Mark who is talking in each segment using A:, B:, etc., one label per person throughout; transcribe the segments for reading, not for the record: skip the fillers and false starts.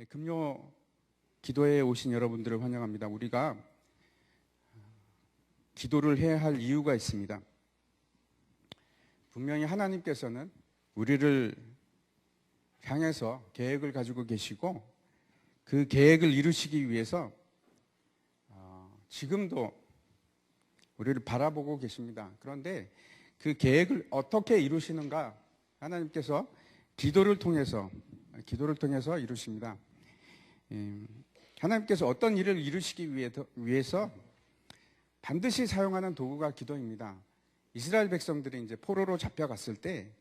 A: 금요 기도회에 오신 여러분들을 환영합니다. 우리가 기도를 해야 할 이유가 있습니다. 분명히 하나님께서는 우리를 향해서 계획을 가지고 계시고 그 계획을 이루시기 위해서 지금도 우리를 바라보고 계십니다. 그런데 그 계획을 어떻게 이루시는가 하나님께서 기도를 통해서 이루십니다. 하나님께서 어떤 일을 이루시기 위해서 반드시 사용하는 도구가 기도입니다. 이스라엘 백성들이 이제 포로로 잡혀갔을 때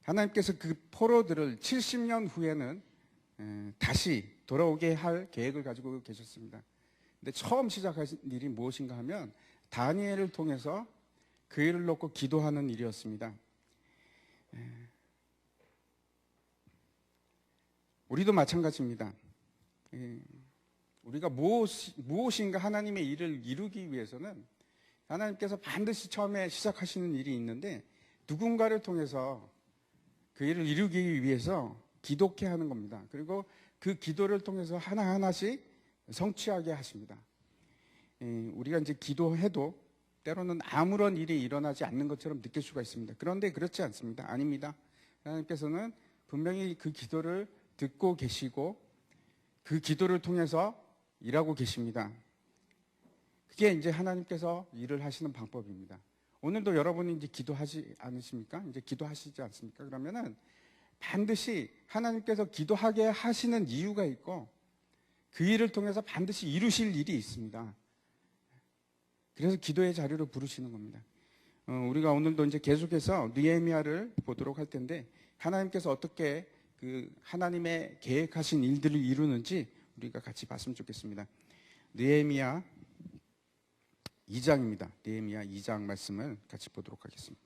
A: 하나님께서 그 포로들을 70년 후에는 다시 돌아오게 할 계획을 가지고 계셨습니다. 근데 처음 시작하신 일이 무엇인가 하면 다니엘을 통해서 그 일을 놓고 기도하는 일이었습니다. 우리도 마찬가지입니다. 우리가 무엇인가 하나님의 일을 이루기 위해서는 하나님께서 반드시 처음에 시작하시는 일이 있는데 누군가를 통해서 그 일을 이루기 위해서 기도케 하는 겁니다. 그리고 그 기도를 통해서 하나하나씩 성취하게 하십니다. 우리가 이제 기도해도 때로는 아무런 일이 일어나지 않는 것처럼 느낄 수가 있습니다. 그런데 그렇지 않습니다. 아닙니다. 하나님께서는 분명히 그 기도를 듣고 계시고 그 기도를 통해서 일하고 계십니다. 그게 이제 하나님께서 일을 하시는 방법입니다. 오늘도 여러분이 이제 기도하지 않으십니까? 이제 기도하시지 않습니까? 그러면은 반드시 하나님께서 기도하게 하시는 이유가 있고 그 일을 통해서 반드시 이루실 일이 있습니다. 그래서 기도의 자리로 부르시는 겁니다. 우리가 오늘도 이제 계속해서 느헤미야를 보도록 할 텐데 하나님께서 어떻게 그 하나님의 계획하신 일들을 이루는지 우리가 같이 봤으면 좋겠습니다. 느헤미야 2장입니다. 느헤미야 2장 말씀을 같이 보도록 하겠습니다.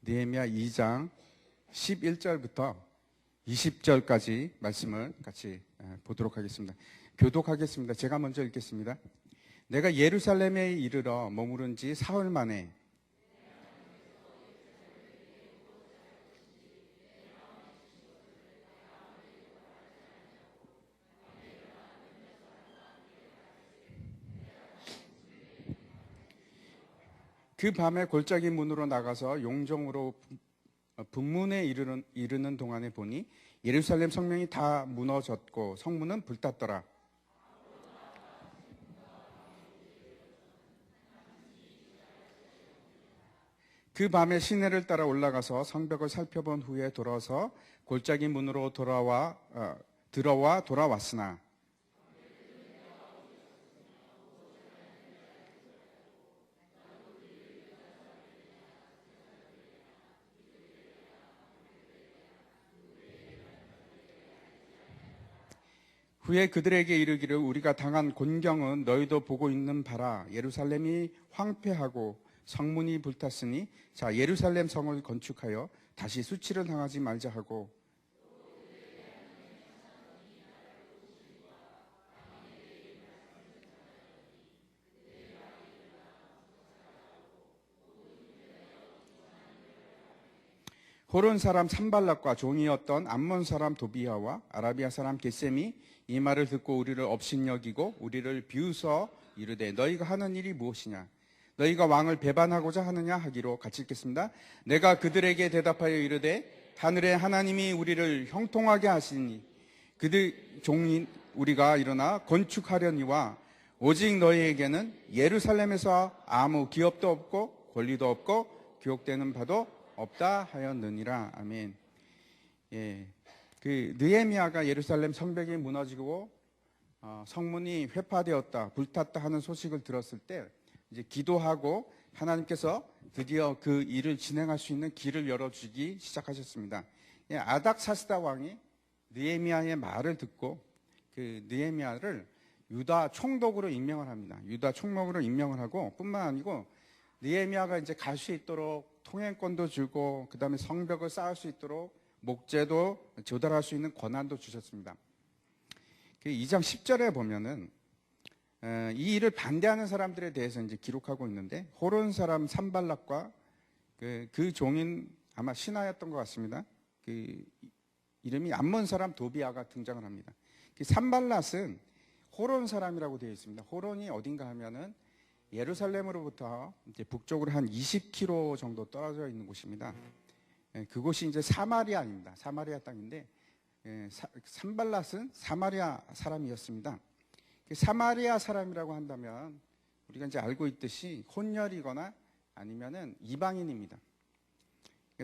A: 느헤미야 2장 11절부터 20절까지 말씀을 같이 보도록 하겠습니다. 교독하겠습니다. 제가 먼저 읽겠습니다. 내가 예루살렘에 이르러 머무른 지 사흘 만에 그 밤에 골짜기 문으로 나가서 용정으로 북문에 이르는 동안에 보니 예루살렘 성명이 다 무너졌고 성문은 불탔더라. 그 밤에 시내를 따라 올라가서 성벽을 살펴본 후에 돌아서 골짜기 문으로 들어와 돌아왔으나 후에 그들에게 이르기를 우리가 당한 곤경은 너희도 보고 있는 바라. 예루살렘이 황폐하고 성문이 불탔으니 자 예루살렘 성을 건축하여 다시 수치를 당하지 말자 하고 호론 사람 산발락과 종이었던 암몬 사람 도비아와 아라비아 사람 게셈이 이 말을 듣고 우리를 업신여기고 우리를 비웃어 이르되 너희가 하는 일이 무엇이냐 너희가 왕을 배반하고자 하느냐 하기로 같이 읽겠습니다. 내가 그들에게 대답하여 이르되 하늘의 하나님이 우리를 형통하게 하시니 그들 종인 우리가 일어나 건축하려니와 오직 너희에게는 예루살렘에서 아무 기업도 없고 권리도 없고 교육되는 바도 없다 하였느니라. 아멘. 그 느헤미야가 예루살렘 성벽이 무너지고 성문이 회파되었다, 불탔다 하는 소식을 들었을 때 이제 기도하고 하나님께서 드디어 그 일을 진행할 수 있는 길을 열어주기 시작하셨습니다. 아닥사스다 왕이 느헤미야의 말을 듣고 그 느헤미야를 유다 총독으로 임명을 합니다. 유다 총독으로 임명을 하고 뿐만 아니고 느헤미야가 이제 갈 수 있도록 통행권도 주고 그 다음에 성벽을 쌓을 수 있도록 목재도 조달할 수 있는 권한도 주셨습니다. 그 2장 10절에 보면은 이 일을 반대하는 사람들에 대해서 이제 기록하고 있는데 호론 사람 산발락과 그 종인 아마 신하였던 것 같습니다. 그 이름이 암몬 사람 도비아가 등장을 합니다. 그 산발랏은 호론 사람이라고 되어 있습니다. 호론이 어딘가 하면은 예루살렘으로부터 이제 북쪽으로 한 20km 정도 떨어져 있는 곳입니다. 그곳이 이제 사마리아입니다. 사마리아 땅인데 산발랏은 사마리아 사람이었습니다. 사마리아 사람이라고 한다면 우리가 이제 알고 있듯이 혼혈이거나 아니면은 이방인입니다.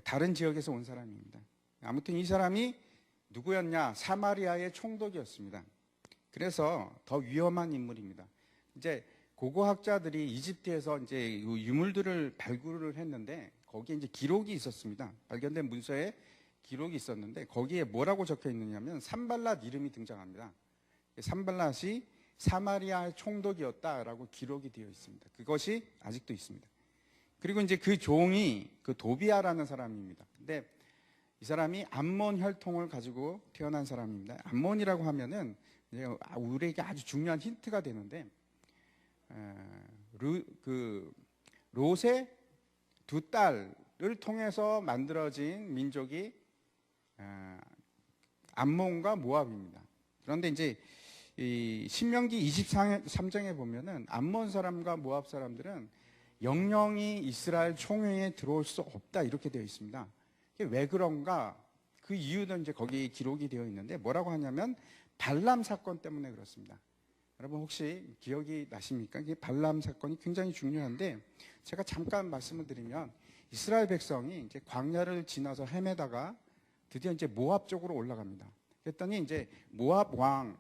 A: 다른 지역에서 온 사람입니다. 아무튼 이 사람이 누구였냐? 사마리아의 총독이었습니다. 그래서 더 위험한 인물입니다. 이제 고고학자들이 이집트에서 이제 유물들을 발굴을 했는데 거기에 이제 기록이 있었습니다. 발견된 문서에 기록이 있었는데 거기에 뭐라고 적혀 있느냐면 산발랏 이름이 등장합니다. 산발랏이 사마리아의 총독이었다라고 기록이 되어 있습니다. 그것이 아직도 있습니다. 그리고 이제 그 종이 그 도비아라는 사람입니다. 근데 이 사람이 암몬 혈통을 가지고 태어난 사람입니다. 암몬이라고 하면은 우리에게 아주 중요한 힌트가 되는데 롯의 두 딸을 통해서 만들어진 민족이 암몬과 모압입니다. 그런데 이제 이 신명기 23장에 보면은 암몬 사람과 모압 사람들은 영영이 이스라엘 총회에 들어올 수 없다 이렇게 되어 있습니다. 왜 그런가? 그 이유는 이제 거기 기록이 되어 있는데 뭐라고 하냐면 발람 사건 때문에 그렇습니다. 여러분 혹시 기억이 나십니까? 이 발람 사건이 굉장히 중요한데 제가 잠깐 말씀을 드리면 이스라엘 백성이 이제 광야를 지나서 헤매다가 드디어 이제 모압 쪽으로 올라갑니다. 그랬더니 이제 모압 왕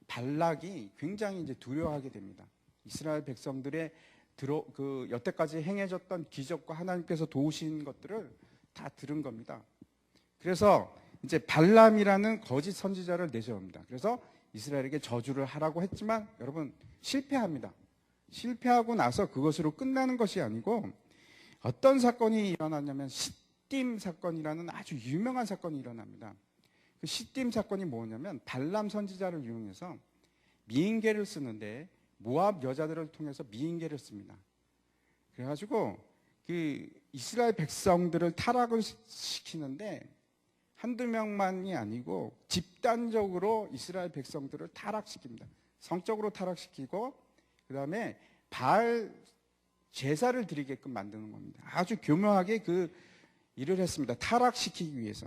A: 발락이 굉장히 이제 두려워하게 됩니다. 이스라엘 백성들의 여태까지 행해졌던 기적과 하나님께서 도우신 것들을 다 들은 겁니다. 그래서 이제 발람이라는 거짓 선지자를 내세웁니다. 그래서 이스라엘에게 저주를 하라고 했지만 여러분 실패합니다. 실패하고 나서 그것으로 끝나는 것이 아니고 어떤 사건이 일어났냐면 시딤 사건이라는 아주 유명한 사건이 일어납니다. 그 시딤 사건이 뭐냐면 발람 선지자를 이용해서 미인계를 쓰는데 모압 여자들을 통해서 미인계를 씁니다. 그래가지고 그 이스라엘 백성들을 타락을 시키는데 한두 명만이 아니고 집단적으로 이스라엘 백성들을 타락시킵니다. 성적으로 타락시키고 그 다음에 바알 제사를 드리게끔 만드는 겁니다. 아주 교묘하게 그 일을 했습니다. 타락시키기 위해서.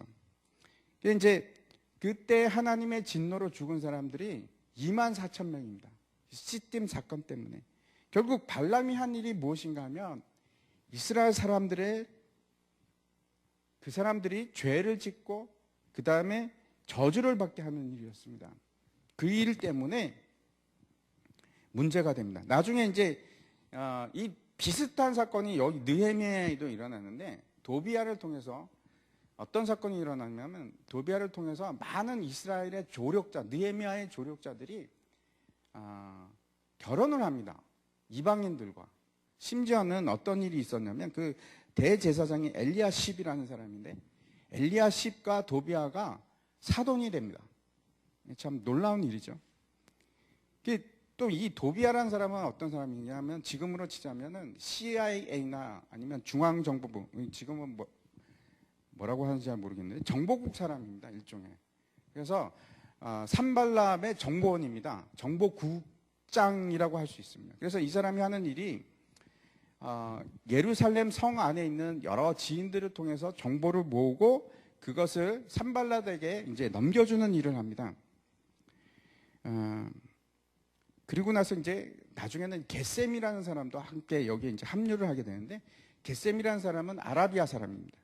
A: 이제 그때 하나님의 진노로 죽은 사람들이 24,000명입니다. 시딤 사건 때문에. 결국 발람이 한 일이 무엇인가 하면 이스라엘 사람들이 죄를 짓고 그 다음에 저주를 받게 하는 일이었습니다. 그 일 때문에 문제가 됩니다. 나중에 이제 이 비슷한 사건이 여기 느헤미야에도 일어나는데 도비아를 통해서 어떤 사건이 일어나냐면 도비아를 통해서 많은 이스라엘의 조력자, 느헤미야의 조력자들이 결혼을 합니다. 이방인들과. 심지어는 어떤 일이 있었냐면 그 대제사장이 엘리야십이라는 사람인데 엘리야십과 도비아가 사돈이 됩니다. 참 놀라운 일이죠. 또 이 도비아라는 사람은 어떤 사람이냐 하면 지금으로 치자면은 CIA나 아니면 중앙정보부, 지금은 뭐라고 하는지 잘 모르겠는데 정보국 사람입니다. 일종의. 그래서 산발람의 정보원입니다. 정보국장이라고 할 수 있습니다. 그래서 이 사람이 하는 일이 예루살렘 성 안에 있는 여러 지인들을 통해서 정보를 모으고 그것을 산발랏에게 이제 넘겨주는 일을 합니다. 그리고 나서 이제 나중에는 겟셈이라는 사람도 함께 여기에 이제 합류를 하게 되는데 겟셈이라는 사람은 아라비아 사람입니다.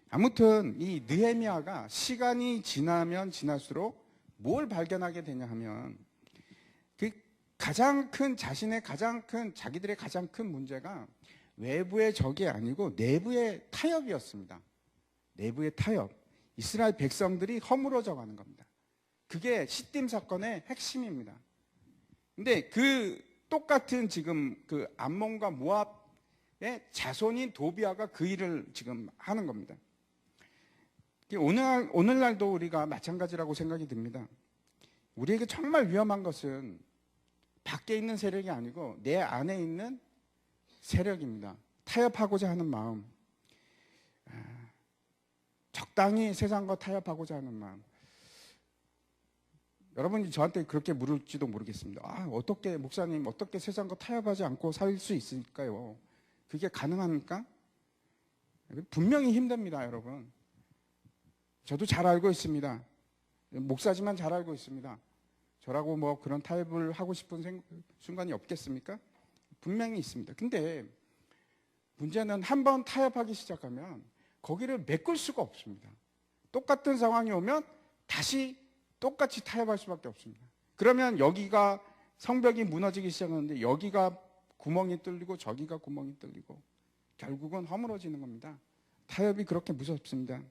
A: 아무튼 이 느헤미야가 시간이 지나면 지날수록 뭘 발견하게 되냐 하면 그 자기들의 가장 큰 문제가 외부의 적이 아니고 내부의 타협이었습니다. 내부의 타협. 이스라엘 백성들이 허물어져 가는 겁니다. 그게 시딤 사건의 핵심입니다. 근데 그 똑같은 지금 그 암몬과 모압의 자손인 도비아가 그 일을 지금 하는 겁니다. 오늘날도 우리가 마찬가지라고 생각이 듭니다. 우리에게 정말 위험한 것은 밖에 있는 세력이 아니고 내 안에 있는 세력입니다. 타협하고자 하는 마음. 마땅히 세상과 타협하고자 하는 마음. 여러분이 저한테 그렇게 물을지도 모르겠습니다. 어떻게 목사님 어떻게 세상과 타협하지 않고 살 수 있을까요? 그게 가능합니까? 분명히 힘듭니다, 여러분. 저도 잘 알고 있습니다. 목사지만 잘 알고 있습니다. 저라고 뭐 그런 타협을 하고 싶은 순간이 없겠습니까? 분명히 있습니다. 근데 문제는 한번 타협하기 시작하면 거기를 메꿀 수가 없습니다. 똑같은 상황이 오면 다시 똑같이 타협할 수밖에 없습니다. 그러면 여기가 성벽이 무너지기 시작하는데 여기가 구멍이 뚫리고 저기가 구멍이 뚫리고 결국은 허물어지는 겁니다. 타협이 그렇게 무섭습니다.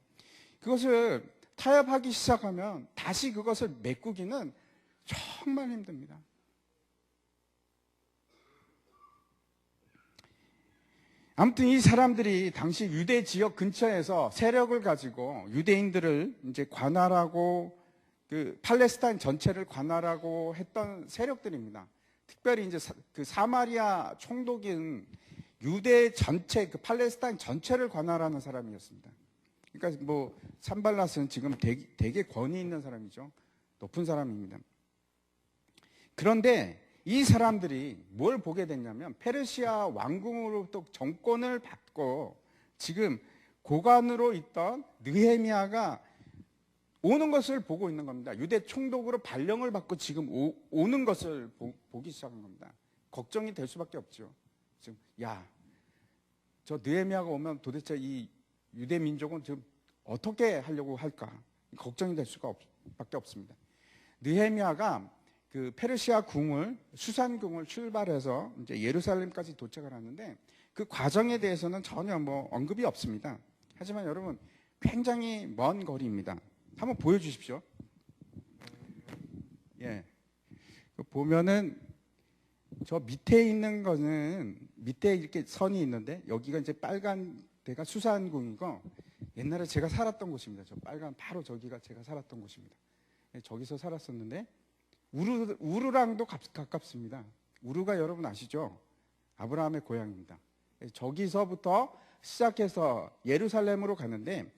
A: 그것을 타협하기 시작하면 다시 그것을 메꾸기는 정말 힘듭니다. 아무튼 이 사람들이 당시 유대 지역 근처에서 세력을 가지고 유대인들을 이제 관할하고 그 팔레스타인 전체를 관할하고 했던 세력들입니다. 특별히 이제 그 사마리아 총독인 유대 전체, 그 팔레스타인 전체를 관할하는 사람이었습니다. 그러니까 뭐 산발랏은 지금 되게 권위 있는 사람이죠. 높은 사람입니다. 그런데 이 사람들이 뭘 보게 됐냐면 페르시아 왕궁으로부터 정권을 받고 지금 고관으로 있던 느헤미야가 오는 것을 보고 있는 겁니다. 유대 총독으로 발령을 받고 지금 오는 것을 보기 시작한 겁니다. 걱정이 될 수밖에 없죠. 지금 저 느헤미야가 오면 도대체 이 유대 민족은 지금 어떻게 하려고 할까? 걱정이 될 수밖에 없습니다. 느헤미야가 그 페르시아 궁을 수산궁을 출발해서 이제 예루살렘까지 도착을 하는데 그 과정에 대해서는 전혀 뭐 언급이 없습니다. 하지만 여러분 굉장히 먼 거리입니다. 한번 보여주십시오. 예, 보면은 저 밑에 있는 거는 밑에 이렇게 선이 있는데 여기가 이제 빨간 데가 수산궁이고 옛날에 제가 살았던 곳입니다. 저 빨간 바로 저기가 제가 살았던 곳입니다. 예, 저기서 살았었는데 우르랑도 가깝습니다. 우르가 여러분 아시죠? 아브라함의 고향입니다. 예, 저기서부터 시작해서 예루살렘으로 가는데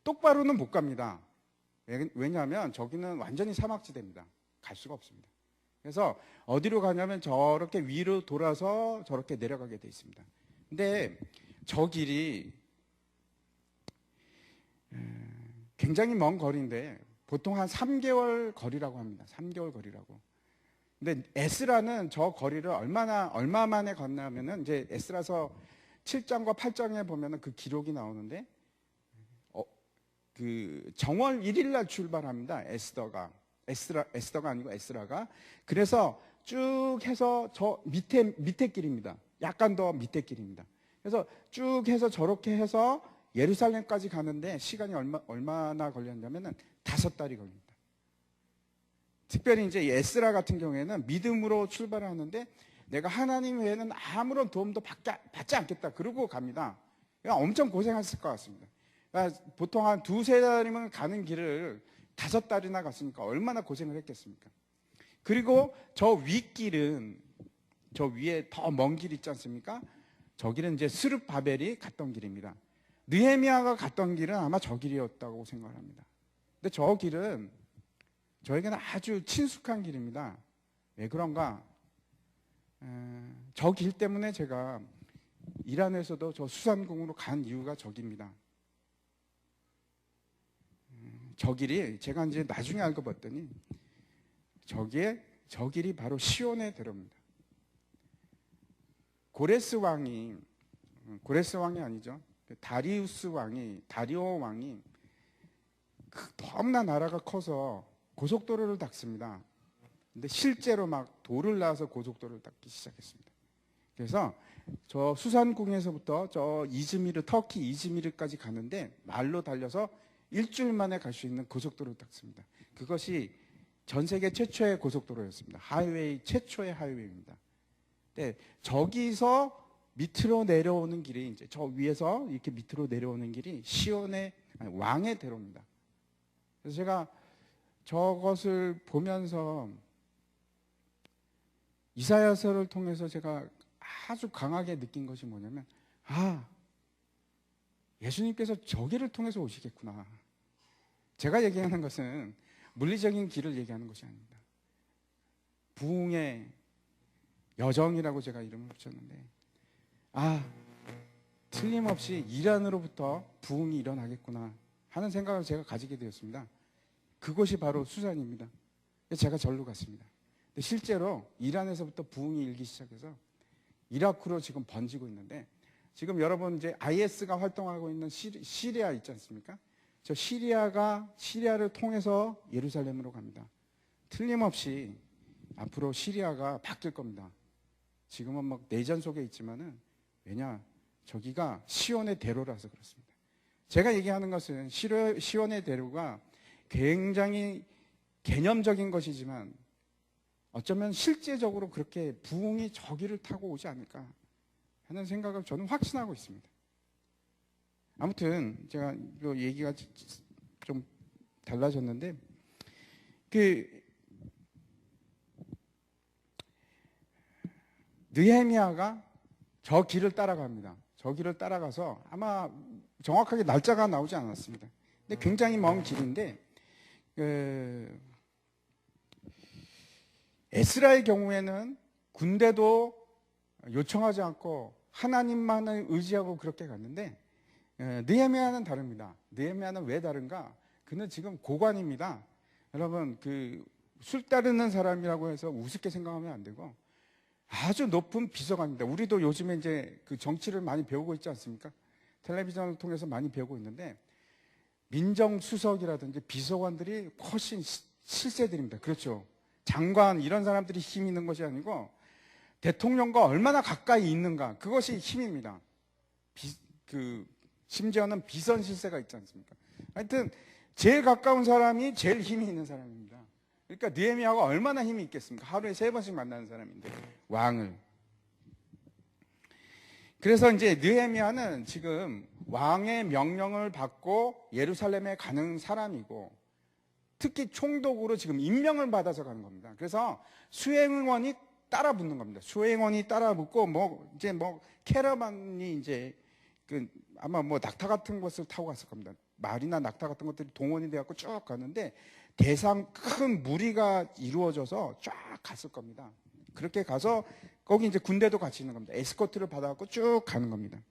A: 똑바로는 못 갑니다. 왜냐하면 저기는 완전히 사막지대입니다. 갈 수가 없습니다. 그래서 어디로 가냐면 저렇게 위로 돌아서 저렇게 내려가게 돼 있습니다. 근데 저 길이 굉장히 먼 거리인데 보통 한 3개월 거리라고 합니다. 3개월 거리라고. 근데 에스라는 저 거리를 얼마 만에 건너면은 이제 에스라서 7장과 8장에 보면은 그 기록이 나오는데 그 정월 1일 날 출발합니다. 에스더가 아니고 에스라가. 그래서 쭉 해서 저 밑에 길입니다. 약간 더 밑에 길입니다. 그래서 쭉 해서 저렇게 해서 예루살렘까지 가는데 시간이 얼마나 걸렸냐면은 5달이 걸립니다. 특별히 이제 에스라 같은 경우에는 믿음으로 출발하는데 내가 하나님 외에는 아무런 도움도 받지 않겠다. 그러고 갑니다. 엄청 고생했을 것 같습니다. 그러니까 보통 한 2-3달이면 가는 길을 5달이나 갔으니까 얼마나 고생을 했겠습니까? 그리고 저 윗길은 저 위에 더 먼 길 있지 않습니까? 저 길은 이제 스룹바벨이 갔던 길입니다. 느헤미야가 갔던 길은 아마 저 길이었다고 생각을 합니다. 근데 저 길은 저에게는 아주 친숙한 길입니다. 왜 그런가? 저 길 때문에 제가 이란에서도 저 수산궁으로 간 이유가 저기입니다. 저 길이 제가 이제 나중에 알고 봤더니 저 길이 바로 시온의 대로입니다. 고레스 왕이 아니죠. 다리오 왕이 너무나 나라가 커서 고속도로를 닦습니다. 근데 실제로 막 돌을 낳아서 고속도로를 닦기 시작했습니다. 그래서 저 수산궁에서부터 저 터키 이즈미르까지 가는데 말로 달려서 일주일 만에 갈 수 있는 고속도로를 닦습니다. 그것이 전 세계 최초의 고속도로였습니다. 최초의 하이웨이입니다. 네, 저기서 밑으로 내려오는 길이 이제 저 위에서 이렇게 밑으로 내려오는 길이 왕의 대로입니다. 그래서 제가 저것을 보면서 이사야서를 통해서 제가 아주 강하게 느낀 것이 뭐냐면 예수님께서 저기를 통해서 오시겠구나. 제가 얘기하는 것은 물리적인 길을 얘기하는 것이 아닙니다. 부흥의 여정이라고 제가 이름을 붙였는데, 틀림없이 이란으로부터 부흥이 일어나겠구나 하는 생각을 제가 가지게 되었습니다. 그것이 바로 수산입니다. 제가 절로 갔습니다. 근데 실제로 이란에서부터 부흥이 일기 시작해서 이라크로 지금 번지고 있는데, 지금 여러분 이제 IS가 활동하고 있는 시리아 있지 않습니까? 저 시리아를 통해서 예루살렘으로 갑니다. 틀림없이 앞으로 시리아가 바뀔 겁니다. 지금은 막 내전 속에 있지만은, 왜냐? 저기가 시온의 대로라서 그렇습니다. 제가 얘기하는 것은 시온의 대로가 굉장히 개념적인 것이지만 어쩌면 실제적으로 그렇게 부흥이 저기를 타고 오지 않을까 하는 생각을 저는 확신하고 있습니다. 아무튼 제가 이 얘기가 좀 달라졌는데, 느헤미야가 저 길을 따라갑니다. 저 길을 따라가서 아마 정확하게 날짜가 나오지 않았습니다. 근데 굉장히 먼 길인데, 에스라의 경우에는 군대도 요청하지 않고 하나님만을 의지하고 그렇게 갔는데, 느헤미야는 다릅니다. 느헤미야는 왜 다른가? 그는 지금 고관입니다. 여러분, 술 따르는 사람이라고 해서 우습게 생각하면 안 되고 아주 높은 비서관입니다. 우리도 요즘에 이제 그 정치를 많이 배우고 있지 않습니까? 텔레비전을 통해서 많이 배우고 있는데, 민정수석이라든지 비서관들이 훨씬 실세들입니다. 그렇죠? 장관 이런 사람들이 힘이 있는 것이 아니고 대통령과 얼마나 가까이 있는가, 그것이 힘입니다. 심지어는 비선실세가 있지 않습니까? 하여튼 제일 가까운 사람이 제일 힘이 있는 사람입니다. 그러니까 느헤미야가 얼마나 힘이 있겠습니까? 하루에 3번씩 만나는 사람인데, 왕을. 그래서 이제 느헤미야는 지금 왕의 명령을 받고 예루살렘에 가는 사람이고, 특히 총독으로 지금 임명을 받아서 가는 겁니다. 그래서 수행원이 따라 붙는 겁니다. 수행원이 따라 붙고, 캐러반이 이제 아마 낙타 같은 것을 타고 갔을 겁니다. 말이나 낙타 같은 것들이 동원이 돼갖고 쭉 가는데, 대상 큰 무리가 이루어져서 쫙 갔을 겁니다. 그렇게 가서 거기 이제 군대도 같이 있는 겁니다. 에스코트를 받아갖고 쭉 가는 겁니다.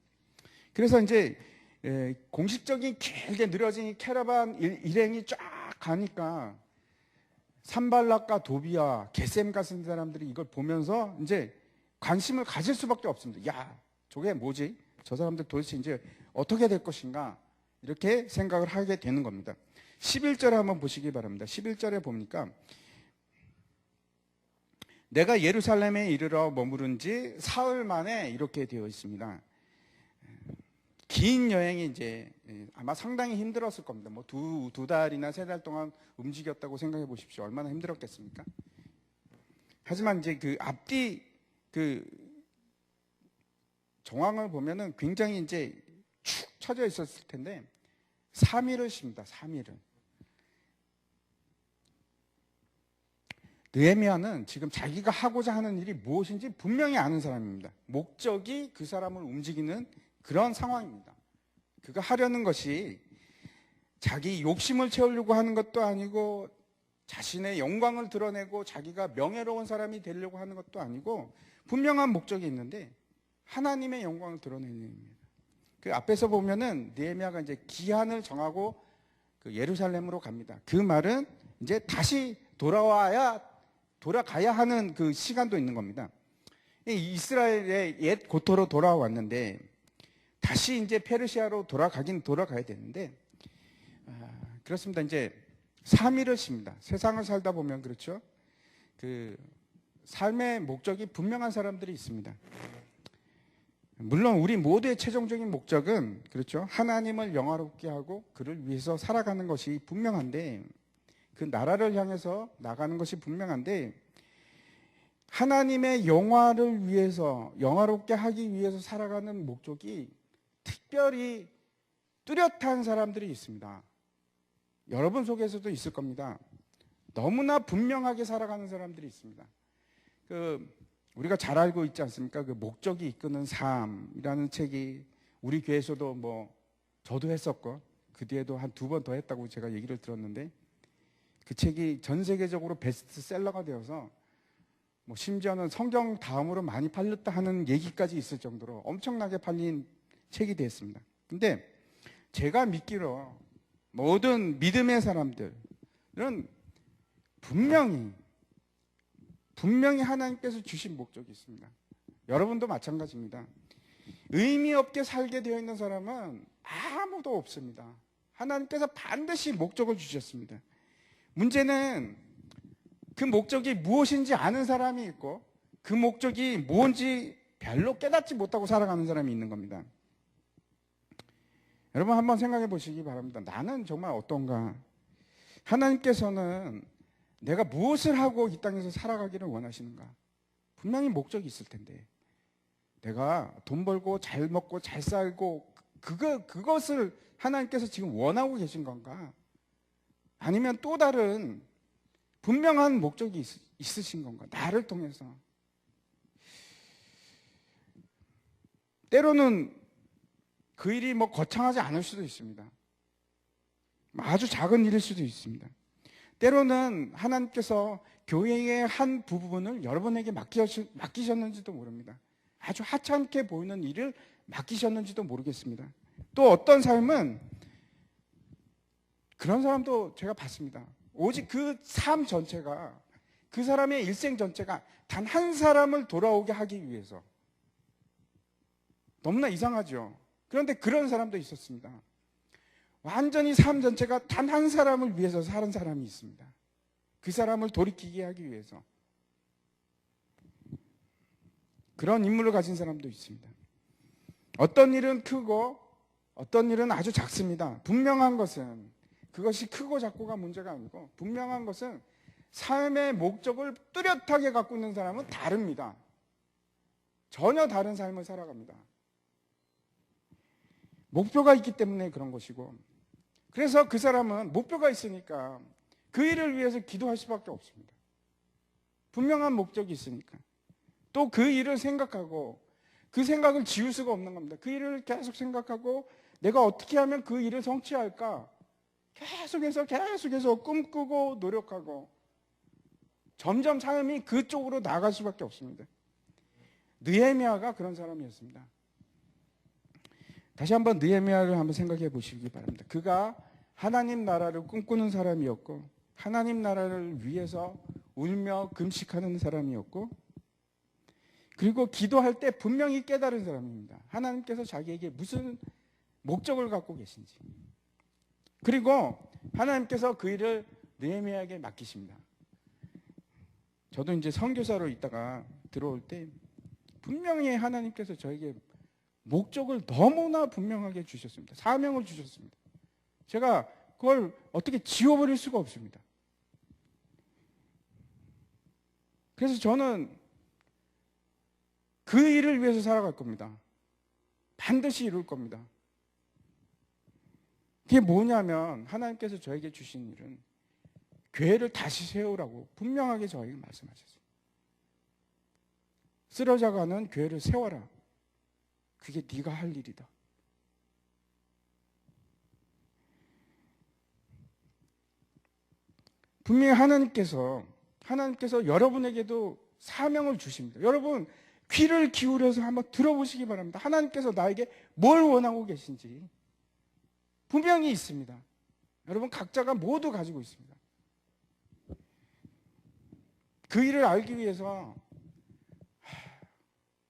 A: 그래서 이제 공식적인 길게 늘어진 캐러반 일행이 쫙 가니까 산발락과 도비아, 게셈 같은 사람들이 이걸 보면서 이제 관심을 가질 수밖에 없습니다. 야, 저게 뭐지? 저 사람들 도대체 이제 어떻게 될 것인가? 이렇게 생각을 하게 되는 겁니다. 11절에 한번 보시기 바랍니다. 11절에 보니까, 내가 예루살렘에 이르러 머무른 지 사흘 만에 이렇게 되어 있습니다. 긴 여행이 이제 아마 상당히 힘들었을 겁니다. 두 달이나 3달 동안 움직였다고 생각해 보십시오. 얼마나 힘들었겠습니까? 하지만 이제 앞뒤 정황을 보면은 굉장히 이제 축 처져 있었을 텐데, 3일을 쉽니다. 3일을. 느헤미야는 지금 자기가 하고자 하는 일이 무엇인지 분명히 아는 사람입니다. 목적이 그 사람을 움직이는 그런 상황입니다. 그가 하려는 것이 자기 욕심을 채우려고 하는 것도 아니고, 자신의 영광을 드러내고 자기가 명예로운 사람이 되려고 하는 것도 아니고, 분명한 목적이 있는데 하나님의 영광을 드러내는 일입니다. 그 앞에서 보면은 느헤미야가 이제 기한을 정하고 예루살렘으로 갑니다. 그 말은 이제 다시 돌아가야 하는 그 시간도 있는 겁니다. 이스라엘의 옛 고토로 돌아왔는데 다시 이제 페르시아로 돌아가야 되는데, 그렇습니다. 이제 3일을 쉽니다. 세상을 살다 보면 그렇죠. 삶의 목적이 분명한 사람들이 있습니다. 물론 우리 모두의 최종적인 목적은 그렇죠. 하나님을 영화롭게 하고 그를 위해서 살아가는 것이 분명한데, 그 나라를 향해서 나가는 것이 분명한데, 하나님의 영화를 위해서, 영화롭게 하기 위해서 살아가는 목적이 특별히 뚜렷한 사람들이 있습니다. 여러분 속에서도 있을 겁니다. 너무나 분명하게 살아가는 사람들이 있습니다. 우리가 잘 알고 있지 않습니까? 목적이 이끄는 삶이라는 책이 우리 교회에서도 저도 했었고, 그 뒤에도 한 2번 더 했다고 제가 얘기를 들었는데, 그 책이 전 세계적으로 베스트셀러가 되어서 뭐 심지어는 성경 다음으로 많이 팔렸다 하는 얘기까지 있을 정도로 엄청나게 팔린 책이 됐습니다. 근데 제가 믿기로 모든 믿음의 사람들은 분명히 하나님께서 주신 목적이 있습니다. 여러분도 마찬가지입니다. 의미 없게 살게 되어 있는 사람은 아무도 없습니다. 하나님께서 반드시 목적을 주셨습니다. 문제는 그 목적이 무엇인지 아는 사람이 있고, 그 목적이 뭔지 별로 깨닫지 못하고 살아가는 사람이 있는 겁니다. 여러분 한번 생각해 보시기 바랍니다. 나는 정말 어떤가? 하나님께서는 내가 무엇을 하고 이 땅에서 살아가기를 원하시는가? 분명히 목적이 있을 텐데, 내가 돈 벌고 잘 먹고 잘 살고 그것을 하나님께서 지금 원하고 계신 건가? 아니면 또 다른 분명한 목적이 있으신 건가? 나를 통해서. 때로는 그 일이 뭐 거창하지 않을 수도 있습니다. 아주 작은 일일 수도 있습니다. 때로는 하나님께서 교회의 한 부분을 여러분에게 맡기셨는지도 모릅니다. 아주 하찮게 보이는 일을 맡기셨는지도 모르겠습니다. 또 어떤 삶은 그런 사람도 제가 봤습니다. 오직 그 삶 전체가, 그 사람의 일생 전체가 단 한 사람을 돌아오게 하기 위해서. 너무나 이상하죠. 그런데 그런 사람도 있었습니다. 완전히 삶 전체가 단 한 사람을 위해서 사는 사람이 있습니다. 그 사람을 돌이키게 하기 위해서. 그런 인물을 가진 사람도 있습니다. 어떤 일은 크고 어떤 일은 아주 작습니다. 분명한 것은 그것이 크고 작고가 문제가 아니고, 분명한 것은 삶의 목적을 뚜렷하게 갖고 있는 사람은 다릅니다. 전혀 다른 삶을 살아갑니다. 목표가 있기 때문에 그런 것이고, 그래서 그 사람은 목표가 있으니까 그 일을 위해서 기도할 수밖에 없습니다. 분명한 목적이 있으니까. 또 그 일을 생각하고 그 생각을 지울 수가 없는 겁니다. 그 일을 계속 생각하고 내가 어떻게 하면 그 일을 성취할까? 계속해서 꿈꾸고 노력하고 점점 삶이 그쪽으로 나갈 수밖에 없습니다. 느헤미야가 그런 사람이었습니다. 다시 한번 느헤미야를 한번 생각해 보시기 바랍니다. 그가 하나님 나라를 꿈꾸는 사람이었고, 하나님 나라를 위해서 울며 금식하는 사람이었고, 그리고 기도할 때 분명히 깨달은 사람입니다. 하나님께서 자기에게 무슨 목적을 갖고 계신지. 그리고 하나님께서 그 일을 느헤미야에게 맡기십니다. 저도 이제 선교사로 있다가 들어올 때 분명히 하나님께서 저에게 목적을 너무나 분명하게 주셨습니다. 사명을 주셨습니다. 제가 그걸 어떻게 지워버릴 수가 없습니다. 그래서 저는 그 일을 위해서 살아갈 겁니다. 반드시 이룰 겁니다. 그게 뭐냐면, 하나님께서 저에게 주신 일은 교회를 다시 세우라고 분명하게 저에게 말씀하셨어요. 쓰러져가는 교회를 세워라. 그게 네가 할 일이다. 분명히 하나님께서 여러분에게도 사명을 주십니다. 여러분 귀를 기울여서 한번 들어보시기 바랍니다. 하나님께서 나에게 뭘 원하고 계신지 분명히 있습니다. 여러분 각자가 모두 가지고 있습니다. 그 일을 알기 위해서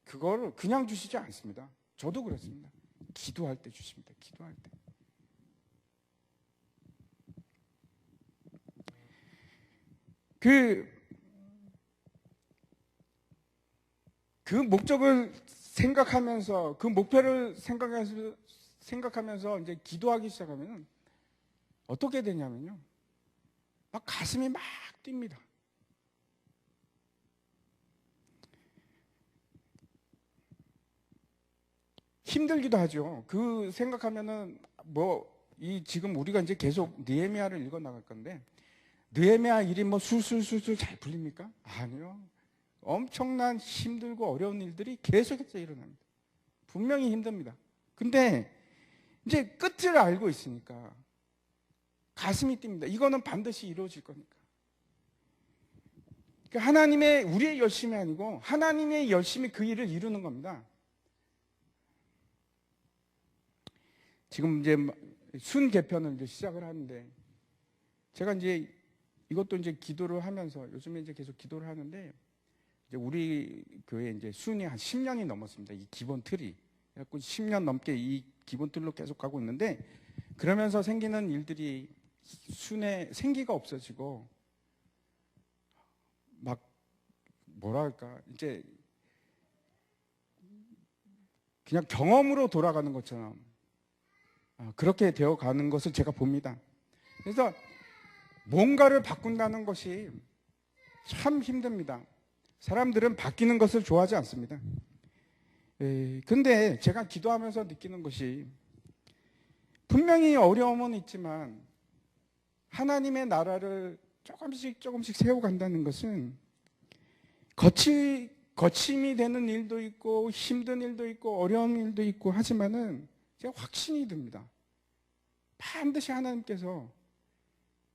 A: 그걸 그냥 주시지 않습니다. 저도 그렇습니다. 기도할 때 주십니다. 기도할 때. 그 목적을 생각하면서, 그 목표를 생각하면서 이제 기도하기 시작하면 어떻게 되냐면요, 막 가슴이 막 뜁니다. 힘들기도 하죠. 그 생각하면은 지금 우리가 이제 계속 느헤미야를 읽어 나갈 건데, 느헤미야 일이 뭐 술술술술 잘 풀립니까? 아니요. 엄청난 힘들고 어려운 일들이 계속해서 일어납니다. 분명히 힘듭니다. 근데 이제 끝을 알고 있으니까 가슴이 뜁니다. 이거는 반드시 이루어질 거니까. 그러니까 하나님의 우리의 열심이 아니고 하나님의 열심이 그 일을 이루는 겁니다. 지금 이제 순 개편을 이제 시작을 하는데 제가 이제 이것도 이제 기도를 하면서 요즘에 이제 계속 기도를 하는데 이제 우리 교회 이제 순이 한 10년이 넘었습니다. 이 기본 틀이. 그래갖고 10년 넘게 이 기본 틀로 계속 가고 있는데 그러면서 생기는 일들이 순의 생기가 없어지고 막 뭐랄까 이제 그냥 경험으로 돌아가는 것처럼 그렇게 되어가는 것을 제가 봅니다. 그래서 뭔가를 바꾼다는 것이 참 힘듭니다. 사람들은 바뀌는 것을 좋아하지 않습니다. 근데 제가 기도하면서 느끼는 것이 분명히 어려움은 있지만 하나님의 나라를 조금씩 세워간다는 것은 거침이 되는 일도 있고 힘든 일도 있고 어려운 일도 있고 하지만은 제가 확신이 듭니다. 반드시 하나님께서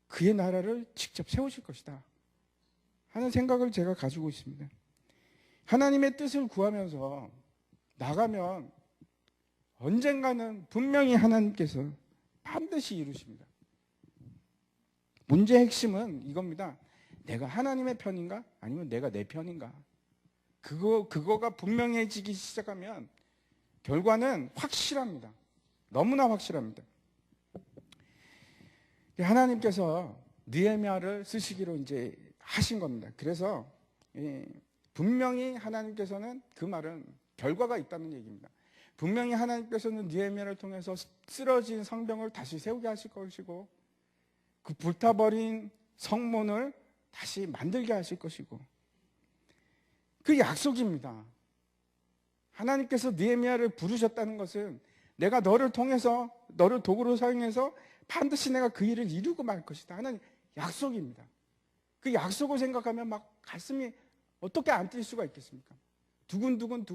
A: 그의 나라를 직접 세우실 것이다 하는 생각을 제가 가지고 있습니다. 하나님의 뜻을 구하면서 나가면 언젠가는 분명히 하나님께서 반드시 이루십니다. 문제의 핵심은 이겁니다. 내가 하나님의 편인가? 아니면 내가 내 편인가? 그거가 분명해지기 시작하면 결과는 확실합니다. 너무나 확실합니다. 하나님께서 느헤미야를 쓰시기로 이제 하신 겁니다. 그래서 분명히 하나님께서는 그 말은 결과가 있다는 얘기입니다. 분명히 하나님께서는 느헤미야를 통해서 쓰러진 성벽을 다시 세우게 하실 것이고 그 불타버린 성문을 다시 만들게 하실 것이고 그 약속입니다. 하나님께서 느헤미야를 부르셨다는 것은 내가 너를 통해서 너를 도구로 사용해서 반드시 내가 그 일을 이루고 말 것이다 하는 약속입니다. 그 약속을 생각하면 막 가슴이 어떻게 안 뛸 수가 있겠습니까? 두근두근.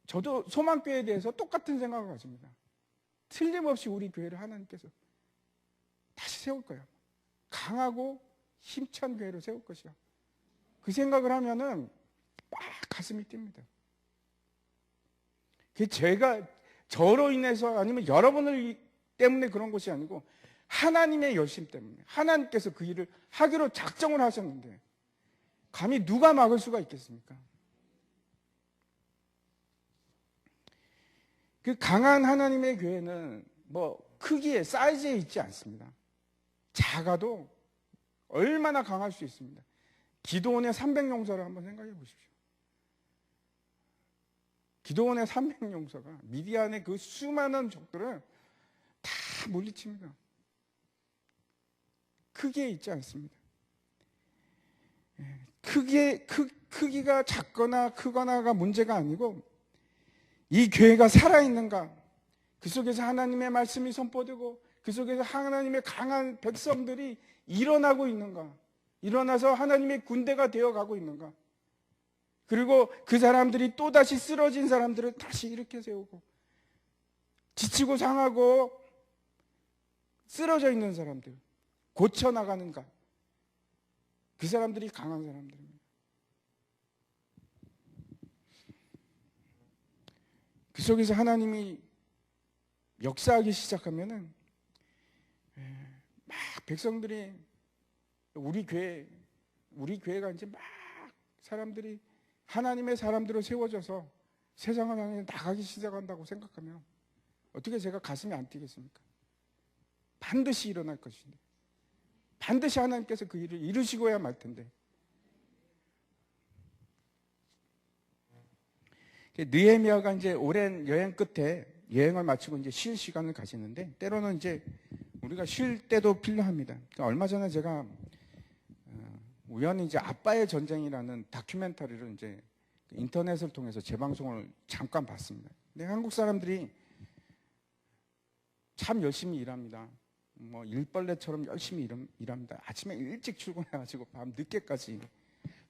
A: 저도 소망교회에 대해서 똑같은 생각을 가집니다. 틀림없이 우리 교회를 하나님께서 다시 세울 거야. 강하고 힘찬 교회로 세울 것이야. 그 생각을 하면은 막 가슴이 뜁니다. 제가 저로 인해서 아니면 여러분을 때문에 그런 것이 아니고 하나님의 열심 때문에 하나님께서 그 일을 하기로 작정을 하셨는데 감히 누가 막을 수가 있겠습니까? 그 강한 하나님의 교회는 뭐 크기에 사이즈에 있지 않습니다. 작아도 얼마나 강할 수 있습니다. 기도원의 300용사를 한번 생각해 보십시오. 기도원의 300용사가 미디안의 그 수많은 적들을 다 물리칩니다. 크기에 있지 않습니다. 크기가 작거나 크거나가 문제가 아니고 이 교회가 살아있는가, 그 속에서 하나님의 말씀이 선포되고 그 속에서 하나님의 강한 백성들이 일어나고 있는가, 일어나서 하나님의 군대가 되어가고 있는가, 그리고 그 사람들이 또다시 쓰러진 사람들을 다시 일으켜 세우고 지치고 상하고 쓰러져 있는 사람들 고쳐나가는가, 그 사람들이 강한 사람들입니다. 그 속에서 하나님이 역사하기 시작하면은 막 백성들이 우리 교회가 이제 막 사람들이 하나님의 사람들로 세워져서 세상을 향해 나가기 시작한다고 생각하면 어떻게 제가 가슴이 안 뛰겠습니까? 반드시 일어날 것인데, 반드시 하나님께서 그 일을 이루시고야 말 텐데. 느헤미야가 이제 오랜 여행 끝에 여행을 마치고 이제 쉴 시간을 가지는데 때로는 이제 우리가 쉴 때도 필요합니다. 그러니까 얼마 전에 제가 우연히 이제 아빠의 전쟁이라는 다큐멘터리를 이제 인터넷을 통해서 재방송을 잠깐 봤습니다. 근데 한국 사람들이 참 열심히 일합니다. 뭐 일벌레처럼 열심히 일합니다. 아침에 일찍 출근해가지고 밤 늦게까지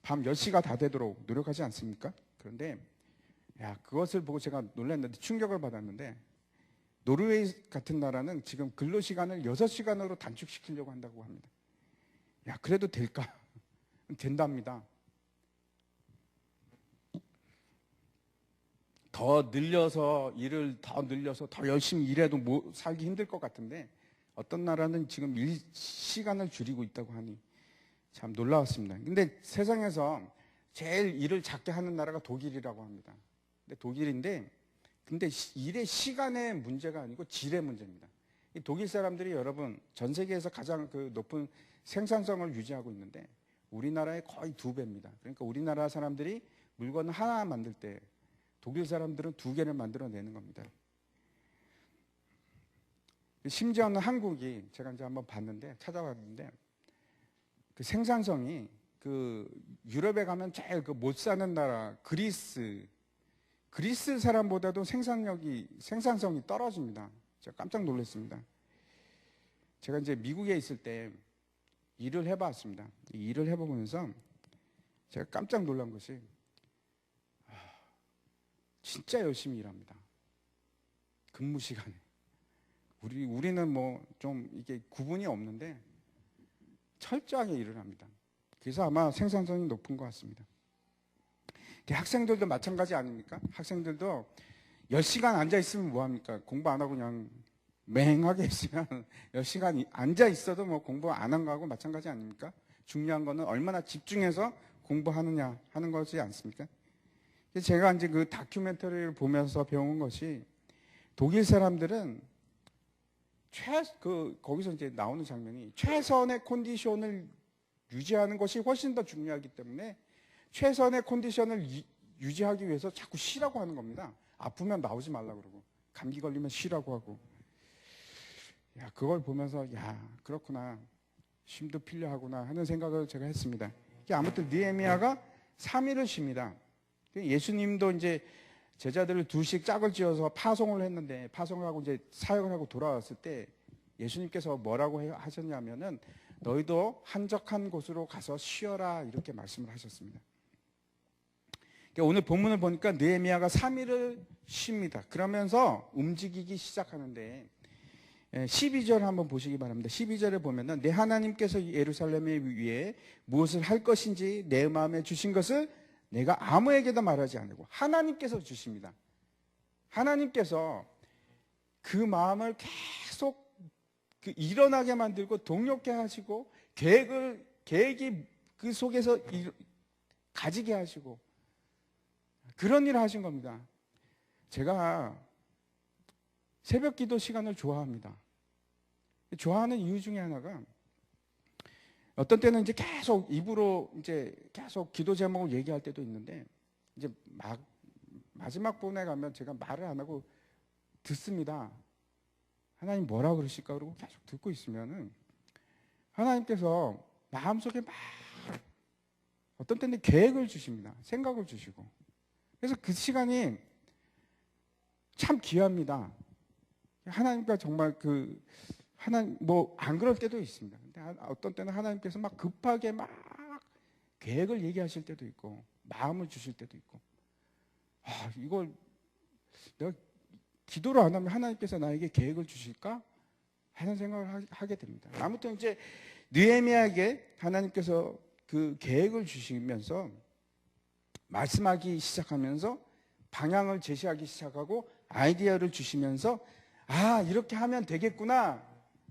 A: 밤 10시가 다 되도록 노력하지 않습니까? 그런데 야, 그것을 보고 제가 놀랐는데 충격을 받았는데 노르웨이 같은 나라는 지금 근로시간을 6시간으로 단축시키려고 한다고 합니다. 야, 그래도 될까? 된답니다. 일을 더 늘려서 더 열심히 일해도 살기 힘들 것 같은데 어떤 나라는 지금 시간을 줄이고 있다고 하니 참 놀라웠습니다. 근데 세상에서 제일 일을 작게 하는 나라가 독일이라고 합니다. 근데 일의 시간의 문제가 아니고 질의 문제입니다. 이 독일 사람들이 여러분 전 세계에서 가장 높은 생산성을 유지하고 있는데 우리나라의 거의 2배입니다. 그러니까 우리나라 사람들이 물건 하나 만들 때 독일 사람들은 2개를 만들어내는 겁니다. 심지어는 한국이 제가 이제 한번 찾아봤는데 그 생산성이 유럽에 가면 제일 못 사는 나라 그리스 사람보다도 생산성이 떨어집니다. 제가 깜짝 놀랐습니다. 제가 이제 미국에 있을 때 일을 해봤습니다. 일을 해보면서 제가 깜짝 놀란 것이 진짜 열심히 일합니다. 근무 시간에. 우리는 뭐 좀 이게 구분이 없는데 철저하게 일을 합니다. 그래서 아마 생산성이 높은 것 같습니다. 학생들도 마찬가지 아닙니까? 학생들도 10시간 앉아있으면 뭐합니까? 공부 안 하고 그냥 맹하게 있으면 10시간 앉아있어도 뭐 공부 안 한 거하고 마찬가지 아닙니까? 중요한 거는 얼마나 집중해서 공부하느냐 하는 거지 않습니까? 제가 이제 그 다큐멘터리를 보면서 배운 것이 독일 사람들은 거기서 이제 나오는 장면이 최선의 컨디션을 유지하는 것이 훨씬 더 중요하기 때문에 최선의 컨디션을 유지하기 위해서 자꾸 쉬라고 하는 겁니다. 아프면 나오지 말라고 그러고 감기 걸리면 쉬라고 하고. 야, 그걸 보면서 야, 그렇구나. 쉼도 필요하구나 하는 생각을 제가 했습니다. 아무튼 느헤미야가 3일을 쉽니다. 예수님도 이제 제자들을 둘씩 짝을 지어서 파송을 했는데 파송을 하고 이제 사역을 하고 돌아왔을 때 예수님께서 뭐라고 하셨냐면은 너희도 한적한 곳으로 가서 쉬어라 이렇게 말씀을 하셨습니다. 오늘 본문을 보니까 느헤미야가 3일을 쉽니다. 그러면서 움직이기 시작하는데 12절 한번 보시기 바랍니다. 12절에 보면은 내 하나님께서 예루살렘에 위해 무엇을 할 것인지 내 마음에 주신 것을 내가 아무에게도 말하지 않고 하나님께서 주십니다. 하나님께서 그 마음을 계속 일어나게 만들고 동력케 하시고 계획이 그 속에서 가지게 하시고 그런 일을 하신 겁니다. 제가 새벽 기도 시간을 좋아합니다. 좋아하는 이유 중에 하나가 어떤 때는 이제 계속 입으로 이제 계속 기도 제목을 얘기할 때도 있는데 이제 마지막 부분에 가면 제가 말을 안 하고 듣습니다. 하나님 뭐라 그러실까 그러고 계속 듣고 있으면은 하나님께서 마음속에 막 어떤 때는 계획을 주십니다. 생각을 주시고. 그래서 그 시간이 참 귀합니다. 하나님과 정말 하나님 뭐 안 그럴 때도 있습니다. 근데 어떤 때는 하나님께서 막 급하게 막 계획을 얘기하실 때도 있고 마음을 주실 때도 있고 이걸 내가 기도를 안 하면 하나님께서 나에게 계획을 주실까 하는 생각을 하게 됩니다. 아무튼 이제 느헤미야에게 하나님께서 그 계획을 주시면서 말씀하기 시작하면서 방향을 제시하기 시작하고 아이디어를 주시면서 이렇게 하면 되겠구나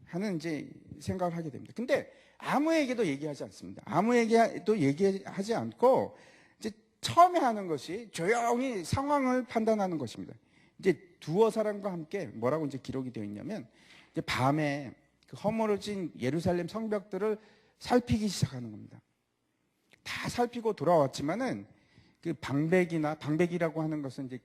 A: 하는 이제 생각을 하게 됩니다. 근데 아무에게도 얘기하지 않습니다. 아무에게도 얘기하지 않고 이제 처음에 하는 것이 조용히 상황을 판단하는 것입니다. 이제 두어 사람과 함께 뭐라고 이제 기록이 되어 있냐면 이제 밤에 그 허물어진 예루살렘 성벽들을 살피기 시작하는 겁니다. 다 살피고 돌아왔지만은 그 방백이라고 하는 것은 이제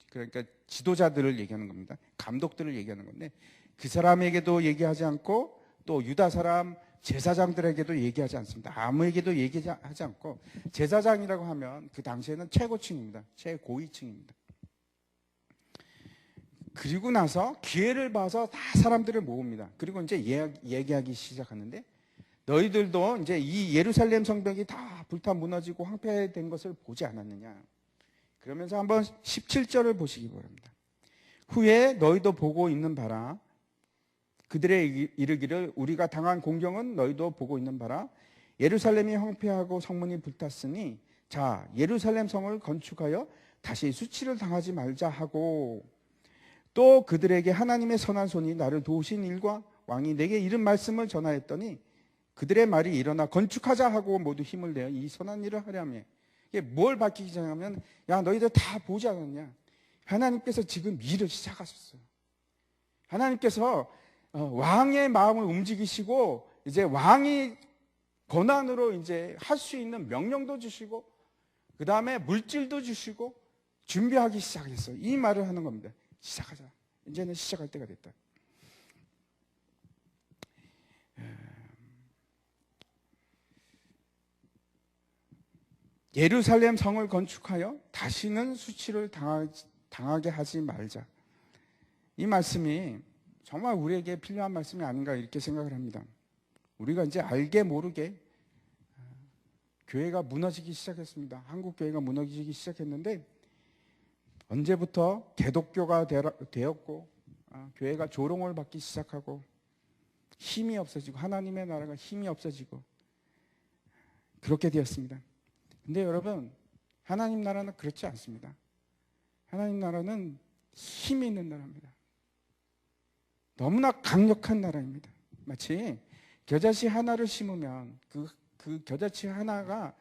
A: 그러니까 지도자들을 얘기하는 겁니다. 감독들을 얘기하는 건데 그 사람에게도 얘기하지 않고 또 유다 사람 제사장들에게도 얘기하지 않습니다. 아무에게도 얘기하지 않고 제사장이라고 하면 그 당시에는 최고층입니다. 최고위층입니다. 그리고 나서 기회를 봐서 다 사람들을 모읍니다. 그리고 이제 얘기하기 시작하는데 너희들도 이제 이 예루살렘 성벽이 다 불타 무너지고 황폐된 것을 보지 않았느냐. 그러면서 한번 17절을 보시기 바랍니다. 후에 너희도 보고 있는 바라. 그들의 이르기를 우리가 당한 공경은 너희도 보고 있는 바라. 예루살렘이 황폐하고 성문이 불탔으니 자 예루살렘 성을 건축하여 다시 수치를 당하지 말자 하고, 또 그들에게 하나님의 선한 손이 나를 도우신 일과 왕이 내게 이른 말씀을 전하였더니 그들의 말이 일어나 건축하자 하고 모두 힘을 내어 이 선한 일을 하려며. 이게 뭘 밝히기 전하면, 야 너희들 다 보지 않았냐? 하나님께서 지금 일을 시작하셨어요. 하나님께서 왕의 마음을 움직이시고 이제 왕이 권한으로 이제 할 수 있는 명령도 주시고 그 다음에 물질도 주시고 준비하기 시작했어요. 이 말을 하는 겁니다. 시작하자. 이제는 시작할 때가 됐다. 예루살렘 성을 건축하여 다시는 수치를 당하게 하지 말자. 이 말씀이 정말 우리에게 필요한 말씀이 아닌가 이렇게 생각을 합니다. 우리가 이제 알게 모르게 교회가 무너지기 시작했습니다. 한국 교회가 무너지기 시작했는데 언제부터 개독교가 되었고 교회가 조롱을 받기 시작하고 힘이 없어지고 하나님의 나라가 힘이 없어지고 그렇게 되었습니다. 근데 여러분, 하나님 나라는 그렇지 않습니다. 하나님 나라는 힘이 있는 나라입니다. 너무나 강력한 나라입니다. 마치 겨자씨 하나를 심으면 그 겨자씨 하나가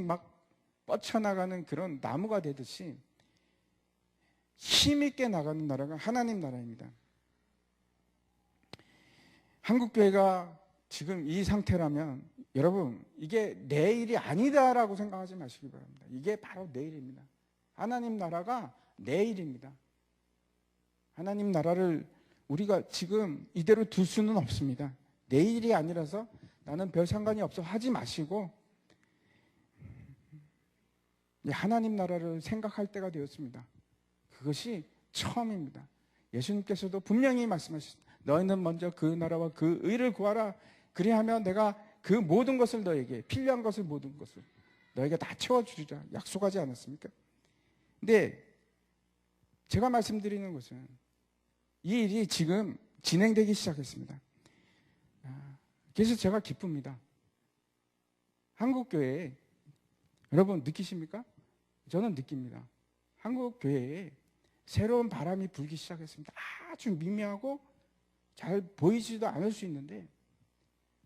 A: 막 뻗쳐나가는 그런 나무가 되듯이 힘있게 나가는 나라가 하나님 나라입니다. 한국교회가 지금 이 상태라면 여러분, 이게 내 일이 아니다라고 생각하지 마시기 바랍니다. 이게 바로 내 일입니다. 하나님 나라가 내 일입니다. 하나님 나라를 우리가 지금 이대로 둘 수는 없습니다. 내 일이 아니라서 나는 별 상관이 없어 하지 마시고 하나님 나라를 생각할 때가 되었습니다. 그것이 처음입니다. 예수님께서도 분명히 말씀하셨습니다. 너희는 먼저 그 나라와 그 의를 구하라. 그리하면 내가 그 모든 것을 너에게 필요한 것을 모든 것을 너에게 다 채워주리라 약속하지 않았습니까? 근데 제가 말씀드리는 것은 이 일이 지금 진행되기 시작했습니다. 그래서 제가 기쁩니다. 한국교회에 여러분 느끼십니까? 저는 느낍니다. 한국교회에 새로운 바람이 불기 시작했습니다. 아주 미미하고 잘 보이지도 않을 수 있는데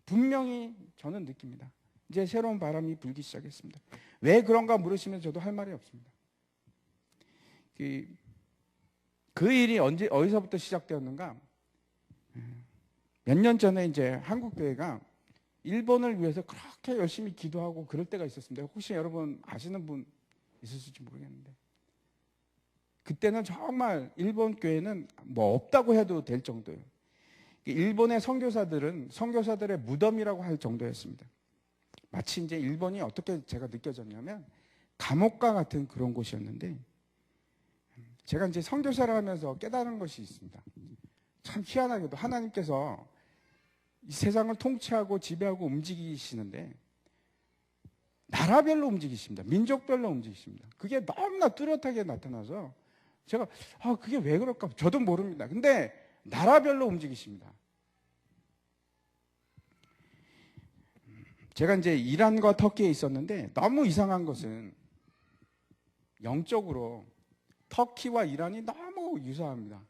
A: 분명히 저는 느낍니다. 이제 새로운 바람이 불기 시작했습니다. 왜 그런가 물으시면 저도 할 말이 없습니다. 그 일이 어디서부터 시작되었는가? 몇 년 전에 이제 한국교회가 일본을 위해서 그렇게 열심히 기도하고 그럴 때가 있었습니다. 혹시 여러분 아시는 분 있으실지 모르겠는데 그때는 정말 일본 교회는 뭐 없다고 해도 될 정도예요. 일본의 선교사들은 선교사들의 무덤이라고 할 정도였습니다. 마치 이제 일본이 어떻게 제가 느껴졌냐면 감옥과 같은 그런 곳이었는데 제가 이제 선교사를 하면서 깨달은 것이 있습니다. 참 희한하게도 하나님께서 이 세상을 통치하고 지배하고 움직이시는데 나라별로 움직이십니다. 민족별로 움직이십니다. 그게 너무나 뚜렷하게 나타나서 제가 그게 왜 그럴까? 저도 모릅니다. 근데 나라별로 움직이십니다. 제가 이제 이란과 터키에 있었는데 너무 이상한 것은 영적으로 터키와 이란이 너무 유사합니다.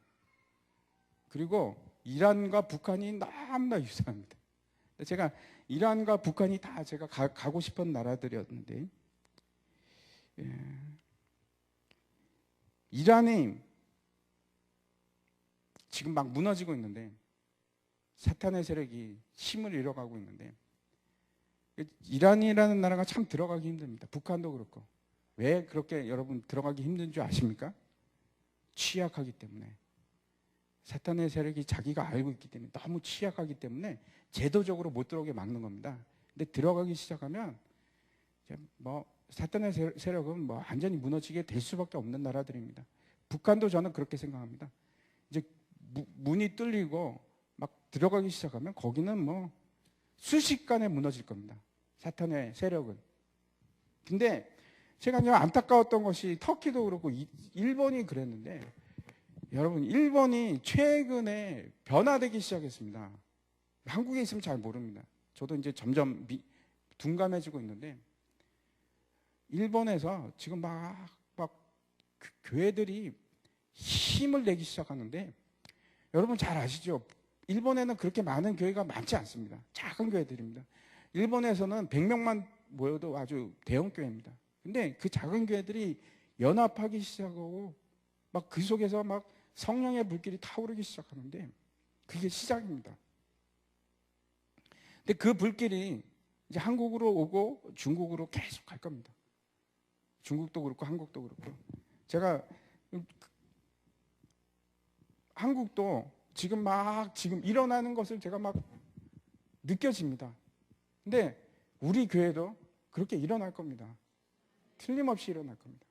A: 그리고 이란과 북한이 너무나 유사합니다. 제가 이란과 북한이 다 제가 가고 싶은 나라들이었는데 이란이 지금 막 무너지고 있는데 사탄의 세력이 힘을 잃어가고 있는데 이란이라는 나라가 참 들어가기 힘듭니다. 북한도 그렇고. 왜 그렇게 여러분 들어가기 힘든 줄 아십니까? 취약하기 때문에. 사탄의 세력이 자기가 알고 있기 때문에 너무 취약하기 때문에 제도적으로 못 들어오게 막는 겁니다. 근데 들어가기 시작하면 뭐 사탄의 세력은 뭐 완전히 무너지게 될 수밖에 없는 나라들입니다. 북한도 저는 그렇게 생각합니다. 이제 문이 뚫리고 막 들어가기 시작하면 거기는 뭐 순식간에 무너질 겁니다. 사탄의 세력은. 근데 제가 이제 안타까웠던 것이 터키도 그렇고 일본이 그랬는데, 여러분 일본이 최근에 변화되기 시작했습니다. 한국에 있으면 잘 모릅니다. 저도 이제 점점 둔감해지고 있는데, 일본에서 지금 막 교회들이 힘을 내기 시작하는데, 여러분 잘 아시죠? 일본에는 그렇게 많은 교회가 많지 않습니다. 작은 교회들입니다. 일본에서는 100명만 모여도 아주 대형 교회입니다. 근데 그 작은 교회들이 연합하기 시작하고 막 그 속에서 막 성령의 불길이 타오르기 시작하는데, 그게 시작입니다. 근데 그 불길이 이제 한국으로 오고 중국으로 계속 갈 겁니다. 중국도 그렇고 한국도 그렇고. 제가 한국도 지금 일어나는 것을 제가 막 느껴집니다. 근데 우리 교회도 그렇게 일어날 겁니다. 틀림없이 일어날 겁니다.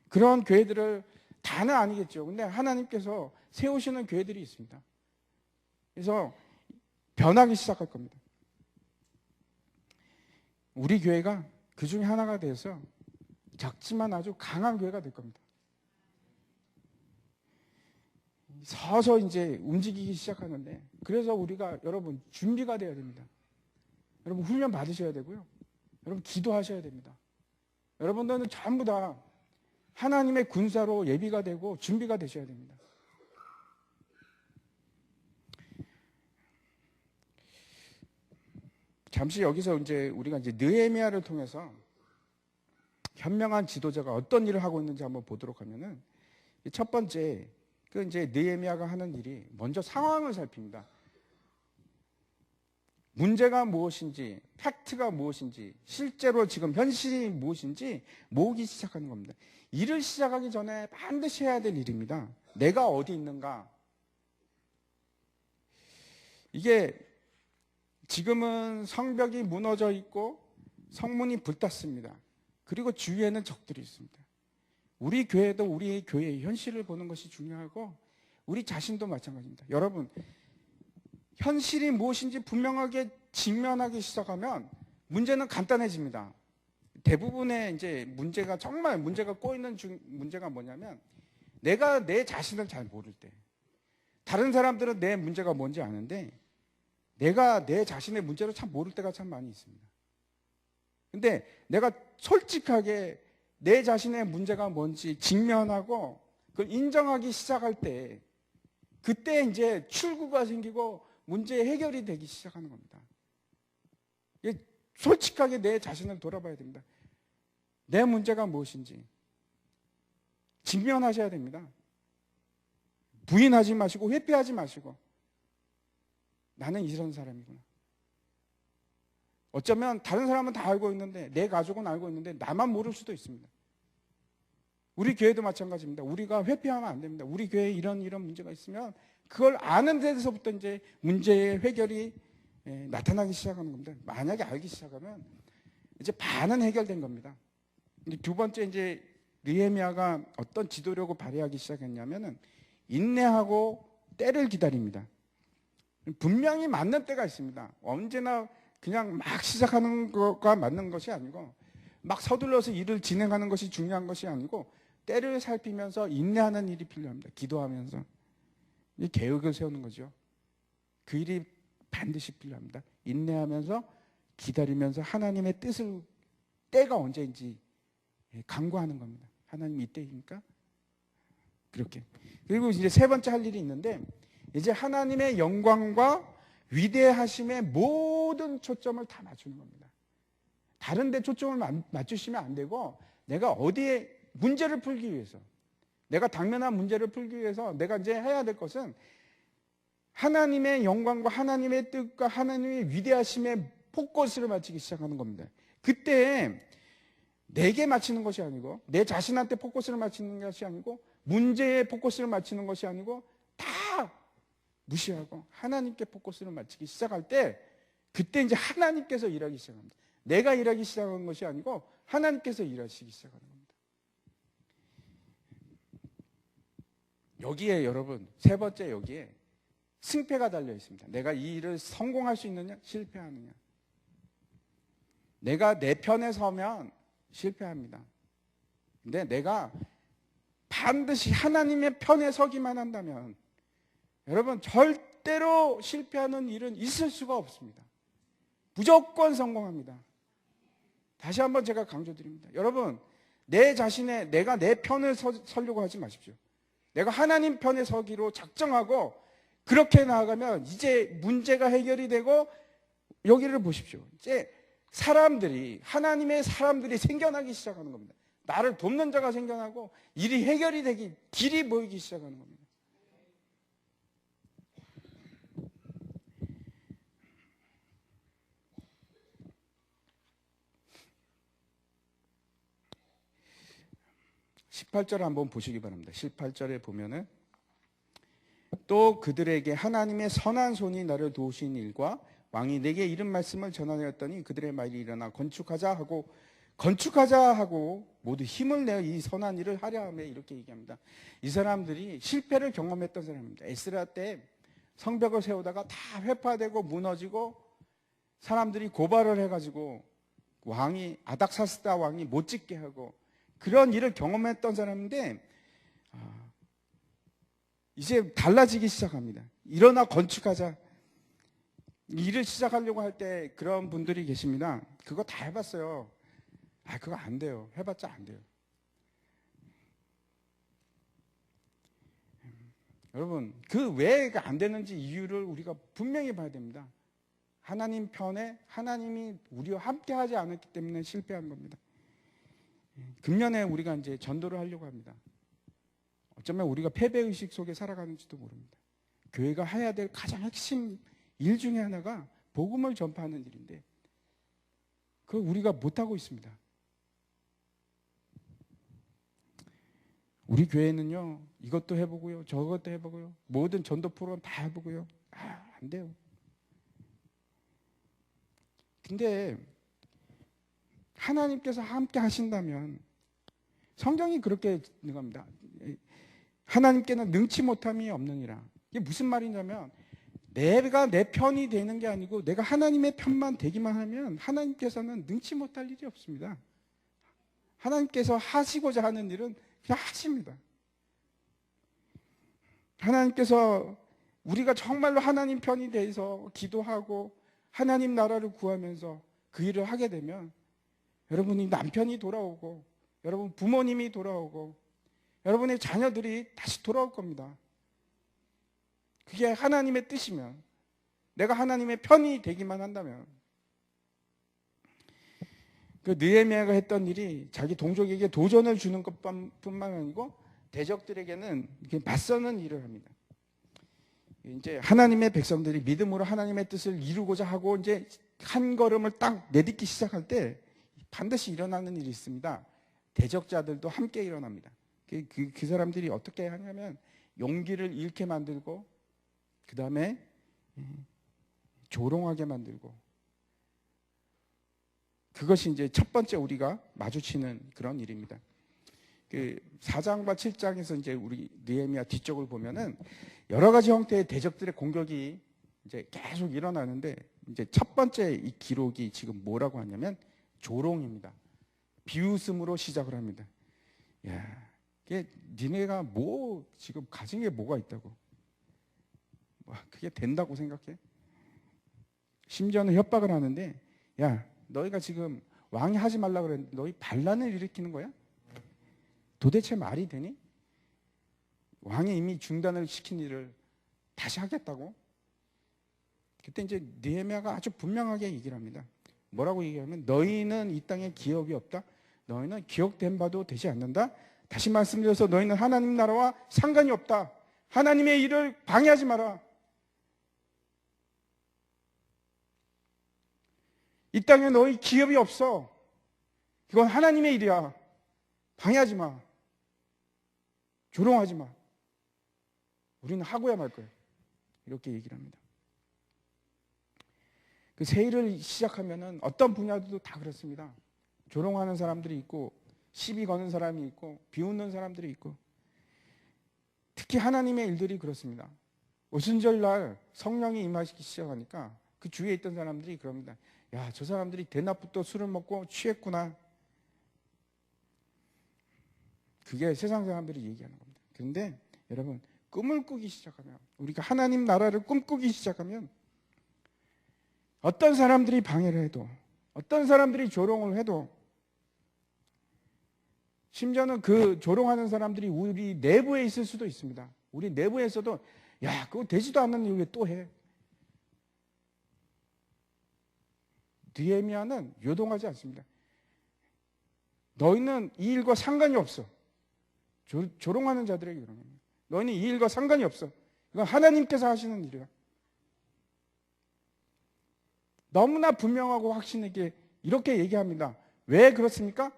A: 그런 교회들을 다는 아니겠죠. 근데 하나님께서 세우시는 교회들이 있습니다. 그래서 변하기 시작할 겁니다. 우리 교회가 그 중에 하나가 돼서 작지만 아주 강한 교회가 될 겁니다. 서서 이제 움직이기 시작하는데, 그래서 우리가 여러분 준비가 돼야 됩니다. 여러분 훈련 받으셔야 되고요. 여러분 기도하셔야 됩니다. 여러분들은 전부 다 하나님의 군사로 예비가 되고 준비가 되셔야 됩니다. 잠시 여기서 이제 우리가 이제 느헤미야를 통해서 현명한 지도자가 어떤 일을 하고 있는지 한번 보도록 하면은, 첫 번째 그 이제 느헤미야가 하는 일이 먼저 상황을 살핍니다. 문제가 무엇인지, 팩트가 무엇인지, 실제로 지금 현실이 무엇인지 모으기 시작하는 겁니다. 일을 시작하기 전에 반드시 해야 될 일입니다. 내가 어디 있는가? 이게 지금은 성벽이 무너져 있고 성문이 불탔습니다. 그리고 주위에는 적들이 있습니다. 우리 교회도 우리 교회의 현실을 보는 것이 중요하고, 우리 자신도 마찬가지입니다. 여러분, 현실이 무엇인지 분명하게 직면하기 시작하면 문제는 간단해집니다. 대부분의 이제 문제가, 정말 문제가 꼬이는 문제가 뭐냐면, 내가 내 자신을 잘 모를 때, 다른 사람들은 내 문제가 뭔지 아는데 내가 내 자신의 문제를 참 모를 때가 참 많이 있습니다. 근데 내가 솔직하게 내 자신의 문제가 뭔지 직면하고 그걸 인정하기 시작할 때, 그때 이제 출구가 생기고 문제 해결이 되기 시작하는 겁니다. 솔직하게 내 자신을 돌아봐야 됩니다. 내 문제가 무엇인지 직면하셔야 됩니다. 부인하지 마시고 회피하지 마시고, 나는 이런 사람이구나. 어쩌면 다른 사람은 다 알고 있는데, 내 가족은 알고 있는데 나만 모를 수도 있습니다. 우리 교회도 마찬가지입니다. 우리가 회피하면 안 됩니다. 우리 교회에 이런 문제가 있으면 그걸 아는 데서부터 이제 문제의 해결이 나타나기 시작하는 겁니다. 만약에 알기 시작하면 이제 반은 해결된 겁니다. 두 번째, 이제 느헤미야가 어떤 지도력을 발휘하기 시작했냐면은 인내하고 때를 기다립니다. 분명히 맞는 때가 있습니다. 언제나 그냥 막 시작하는 것과 맞는 것이 아니고, 막 서둘러서 일을 진행하는 것이 중요한 것이 아니고, 때를 살피면서 인내하는 일이 필요합니다. 기도하면서 이 계획을 세우는 거죠. 그 일이 반드시 필요합니다. 인내하면서 기다리면서 하나님의 뜻을, 때가 언제인지 간구하는 겁니다. 하나님 이때입니까? 그렇게. 그리고 이제 세 번째 할 일이 있는데, 이제 하나님의 영광과 위대하심의 모든 초점을 다 맞추는 겁니다. 다른 데 초점을 맞추시면 안 되고, 내가 어디에 문제를 풀기 위해서, 내가 당면한 문제를 풀기 위해서 내가 이제 해야 될 것은 하나님의 영광과 하나님의 뜻과 하나님의 위대하심의 포커스를 맞추기 시작하는 겁니다. 그때 내게 맞추는 것이 아니고, 내 자신한테 포커스를 맞추는 것이 아니고, 문제에 포커스를 맞추는 것이 아니고, 다 무시하고 하나님께 포커스를 맞추기 시작할 때, 그때 이제 하나님께서 일하기 시작합니다. 내가 일하기 시작한 것이 아니고 하나님께서 일하시기 시작하는 겁니다. 여기에 여러분, 세 번째, 여기에 승패가 달려 있습니다. 내가 이 일을 성공할 수 있느냐, 실패하느냐. 내가 내 편에 서면 실패합니다. 근데 내가 반드시 하나님의 편에 서기만 한다면 여러분 절대로 실패하는 일은 있을 수가 없습니다. 무조건 성공합니다. 다시 한번 제가 강조드립니다. 여러분 내가 내 편을 서려고 하지 마십시오. 내가 하나님 편에 서기로 작정하고 그렇게 나아가면 이제 문제가 해결이 되고 여기를 보십시오. 이제 하나님의 사람들이 생겨나기 시작하는 겁니다. 나를 돕는 자가 생겨나고 일이 해결이 되기, 길이 보이기 시작하는 겁니다. (18절) 한번 보시기 바랍니다. 18절에 보면은 또 그들에게 하나님의 선한 손이 나를 도우신 일과 왕이 내게 이른 말씀을 전하였더니 그들의 말이 일어나 건축하자 하고 모두 힘을 내어 이 선한 일을 하려 하며 이렇게 얘기합니다. 이 사람들이 실패를 경험했던 사람입니다. 에스라 때 성벽을 세우다가 다 회파되고 무너지고 사람들이 고발을 해가지고 아닥사스다 왕이 못 짓게 하고 그런 일을 경험했던 사람인데 이제 달라지기 시작합니다. 일어나 건축하자. 일을 시작하려고 할 때 그런 분들이 계십니다. 그거 다 해봤어요. 그거 안 돼요. 해봤자 안 돼요. 여러분 그 왜 안 되는지 이유를 우리가 분명히 봐야 됩니다. 하나님 편에 하나님이 우리와 함께 하지 않았기 때문에 실패한 겁니다. 금년에 우리가 이제 전도를 하려고 합니다. 어쩌면 우리가 패배의식 속에 살아가는지도 모릅니다. 교회가 해야 될 가장 핵심 일 중에 하나가 복음을 전파하는 일인데 그걸 우리가 못하고 있습니다. 우리 교회는요 이것도 해보고요 저것도 해보고요 모든 전도 프로그램 다 해보고요 안 돼요. 근데 하나님께서 함께 하신다면 성경이 그렇게 있는 겁니다. 하나님께는 능치 못함이 없느니라. 이게 무슨 말이냐면 내가 내 편이 되는 게 아니고 내가 하나님의 편만 되기만 하면 하나님께서는 능치 못할 일이 없습니다. 하나님께서 하시고자 하는 일은 그냥 하십니다. 하나님께서 우리가 정말로 하나님 편이 돼서 기도하고 하나님 나라를 구하면서 그 일을 하게 되면 여러분이 남편이 돌아오고 여러분 부모님이 돌아오고 여러분의 자녀들이 다시 돌아올 겁니다. 그게 하나님의 뜻이면 내가 하나님의 편이 되기만 한다면 그 느헤미야가 했던 일이 자기 동족에게 도전을 주는 것뿐만 아니고 대적들에게는 맞서는 일을 합니다. 이제 하나님의 백성들이 믿음으로 하나님의 뜻을 이루고자 하고 이제 한 걸음을 딱 내딛기 시작할 때 반드시 일어나는 일이 있습니다. 대적자들도 함께 일어납니다. 그 사람들이 어떻게 하냐면 용기를 잃게 만들고 그 다음에 조롱하게 만들고 그것이 이제 첫 번째 우리가 마주치는 그런 일입니다. 그 4장과 7장에서 이제 우리 느헤미야 뒤쪽을 보면은 여러 가지 형태의 대적들의 공격이 이제 계속 일어나는데 이제 첫 번째 이 기록이 지금 뭐라고 하냐면 조롱입니다. 비웃음으로 시작을 합니다. 야, 니네가 뭐 지금 가진 게 뭐가 있다고? 그게 된다고 생각해? 심지어는 협박을 하는데 야, 너희가 지금 왕이 하지 말라고 그랬는데 너희 반란을 일으키는 거야? 도대체 말이 되니? 왕이 이미 중단을 시킨 일을 다시 하겠다고? 그때 이제 느헤미야가 아주 분명하게 얘기를 합니다. 뭐라고 얘기하면 너희는 이 땅에 기업이 없다. 너희는 기억된 바도 되지 않는다. 다시 말씀드려서 너희는 하나님 나라와 상관이 없다. 하나님의 일을 방해하지 마라. 이 땅에 너희 기업이 없어. 이건 하나님의 일이야. 방해하지 마. 조롱하지 마. 우리는 하고야 말 거야. 이렇게 얘기를 합니다. 그 새 일을 시작하면은 어떤 분야도 다 그렇습니다. 조롱하는 사람들이 있고 시비 거는 사람이 있고 비웃는 사람들이 있고 특히 하나님의 일들이 그렇습니다. 오순절날 성령이 임하시기 시작하니까 그 주위에 있던 사람들이 그럽니다. 야, 저 사람들이 대낮부터 술을 먹고 취했구나. 그게 세상 사람들이 얘기하는 겁니다. 그런데 여러분, 꿈을 꾸기 시작하면, 우리가 하나님 나라를 꿈꾸기 시작하면 어떤 사람들이 방해를 해도, 어떤 사람들이 조롱을 해도, 심지어는 그 조롱하는 사람들이 우리 내부에 있을 수도 있습니다. 우리 내부에서도 야, 그거 되지도 않는 일 왜 또 해? 느헤미야는 요동하지 않습니다. 너희는 이 일과 상관이 없어. 조롱하는 자들에게 그러는 거예요. 너희는 이 일과 상관이 없어. 이건 하나님께서 하시는 일이야. 너무나 분명하고 확신 있게 이렇게 얘기합니다. 왜 그렇습니까?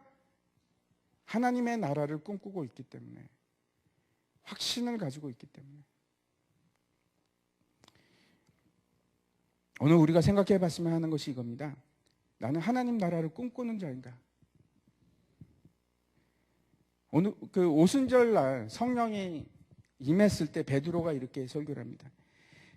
A: 하나님의 나라를 꿈꾸고 있기 때문에, 확신을 가지고 있기 때문에. 오늘 우리가 생각해 봤으면 하는 것이 이겁니다. 나는 하나님 나라를 꿈꾸는 자인가? 오늘 그 오순절 날 성령이 임했을 때 베드로가 이렇게 설교를 합니다.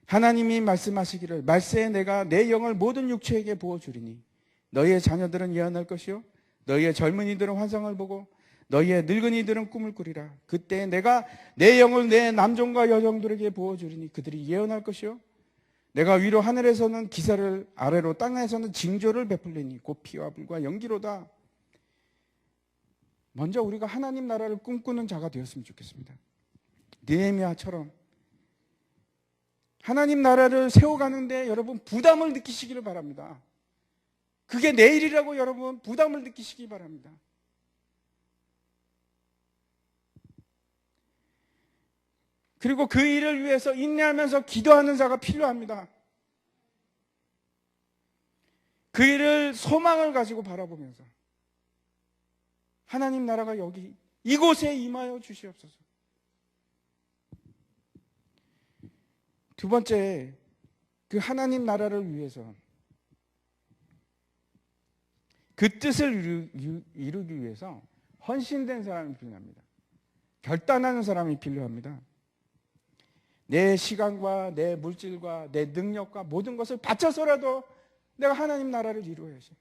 A: 하나님이 말씀하시기를 말세에 내가 내 영을 모든 육체에게 부어주리니 너희의 자녀들은 예언할 것이요 너희의 젊은이들은 환상을 보고 너희의 늙은이들은 꿈을 꾸리라. 그때 내가 내 영을 내 남종과 여종들에게 부어주리니 그들이 예언할 것이요 내가 위로 하늘에서는 기사를 아래로 땅에서는 징조를 베풀리니 곧 피와 불과 연기로다. 먼저 우리가 하나님 나라를 꿈꾸는 자가 되었으면 좋겠습니다. 느헤미야처럼 하나님 나라를 세워가는데 여러분 부담을 느끼시기를 바랍니다. 그게 내일이라고 여러분 부담을 느끼시기 바랍니다. 그리고 그 일을 위해서 인내하면서 기도하는 자가 필요합니다. 그 일을 소망을 가지고 바라보면서 하나님 나라가 여기 이곳에 임하여 주시옵소서. 두 번째, 그 하나님 나라를 위해서 그 뜻을 이루기 위해서 헌신된 사람이 필요합니다. 결단하는 사람이 필요합니다. 내 시간과 내 물질과 내 능력과 모든 것을 바쳐서라도 내가 하나님 나라를 이루어야지.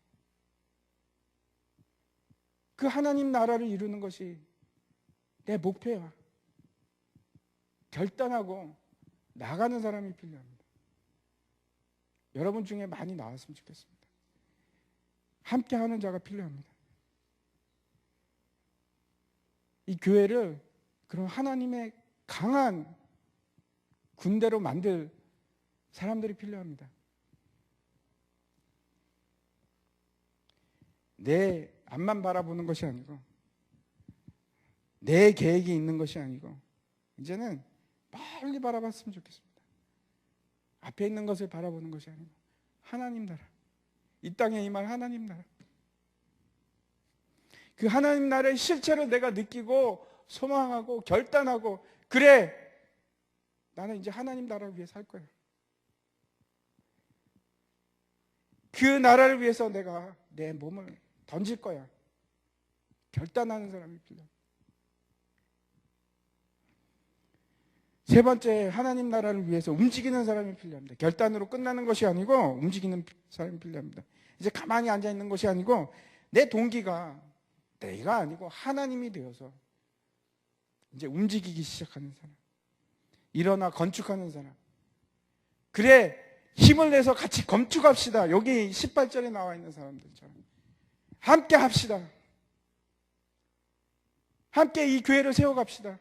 A: 그 하나님 나라를 이루는 것이 내 목표야. 결단하고 나가는 사람이 필요합니다. 여러분 중에 많이 나왔으면 좋겠습니다. 함께 하는 자가 필요합니다. 이 교회를 그런 하나님의 강한 군대로 만들 사람들이 필요합니다. 내 앞만 바라보는 것이 아니고 내 계획이 있는 것이 아니고 이제는 멀리 바라봤으면 좋겠습니다. 앞에 있는 것을 바라보는 것이 아니고 하나님 나라, 이 땅에 임할 하나님 나라, 그 하나님 나라의 실체를 내가 느끼고 소망하고 결단하고 그래 나는 이제 하나님 나라를 위해 살 거야. 그 나라를 위해서 내가 내 몸을 던질 거야. 결단하는 사람이 필요합니다. 세 번째, 하나님 나라를 위해서 움직이는 사람이 필요합니다. 결단으로 끝나는 것이 아니고 움직이는 사람이 필요합니다. 이제 가만히 앉아 있는 것이 아니고 내 동기가 내가 아니고 하나님이 되어서 이제 움직이기 시작하는 사람. 일어나 건축하는 사람. 그래, 힘을 내서 같이 건축합시다. 여기 18절에 나와 있는 사람들처럼. 함께 합시다. 함께 이 교회를 세워갑시다.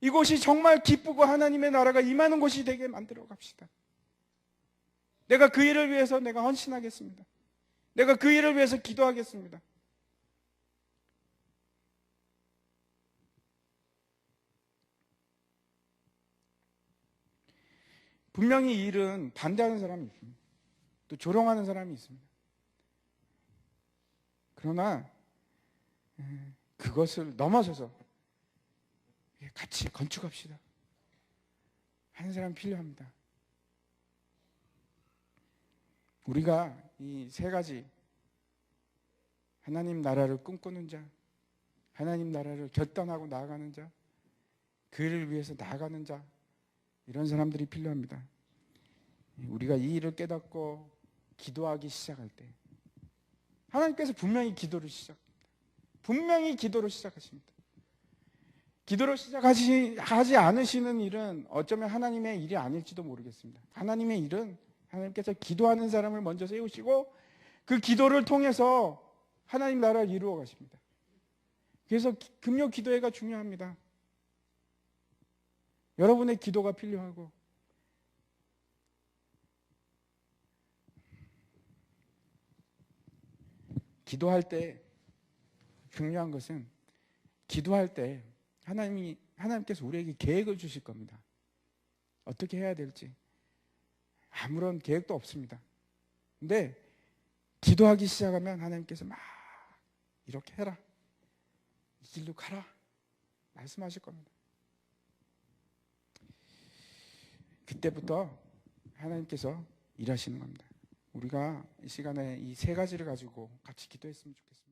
A: 이곳이 정말 기쁘고 하나님의 나라가 임하는 곳이 되게 만들어 갑시다. 내가 그 일을 위해서 내가 헌신하겠습니다. 내가 그 일을 위해서 기도하겠습니다. 분명히 이 일은 반대하는 사람이 있습니다. 또 조롱하는 사람이 있습니다. 그러나 그것을 넘어서서 같이 건축합시다 하는 사람이 필요합니다. 우리가 이 세 가지 하나님 나라를 꿈꾸는 자, 하나님 나라를 결단하고 나아가는 자, 그 일을 위해서 나아가는 자, 이런 사람들이 필요합니다. 우리가 이 일을 깨닫고 기도하기 시작할 때 하나님께서 분명히 기도를 시작합니다. 분명히 기도로 시작하십니다. 기도로 시작하지 않으시는 일은 어쩌면 하나님의 일이 아닐지도 모르겠습니다. 하나님의 일은 하나님께서 기도하는 사람을 먼저 세우시고 그 기도를 통해서 하나님 나라를 이루어 가십니다. 그래서 금요 기도회가 중요합니다. 여러분의 기도가 필요하고 기도할 때 중요한 것은 기도할 때 하나님께서 우리에게 계획을 주실 겁니다. 어떻게 해야 될지 아무런 계획도 없습니다. 근데 기도하기 시작하면 하나님께서 막 이렇게 해라, 이 길로 가라 말씀하실 겁니다. 그때부터 하나님께서 일하시는 겁니다. 우리가 이 시간에 이 세 가지를 가지고 같이 기도했으면 좋겠습니다.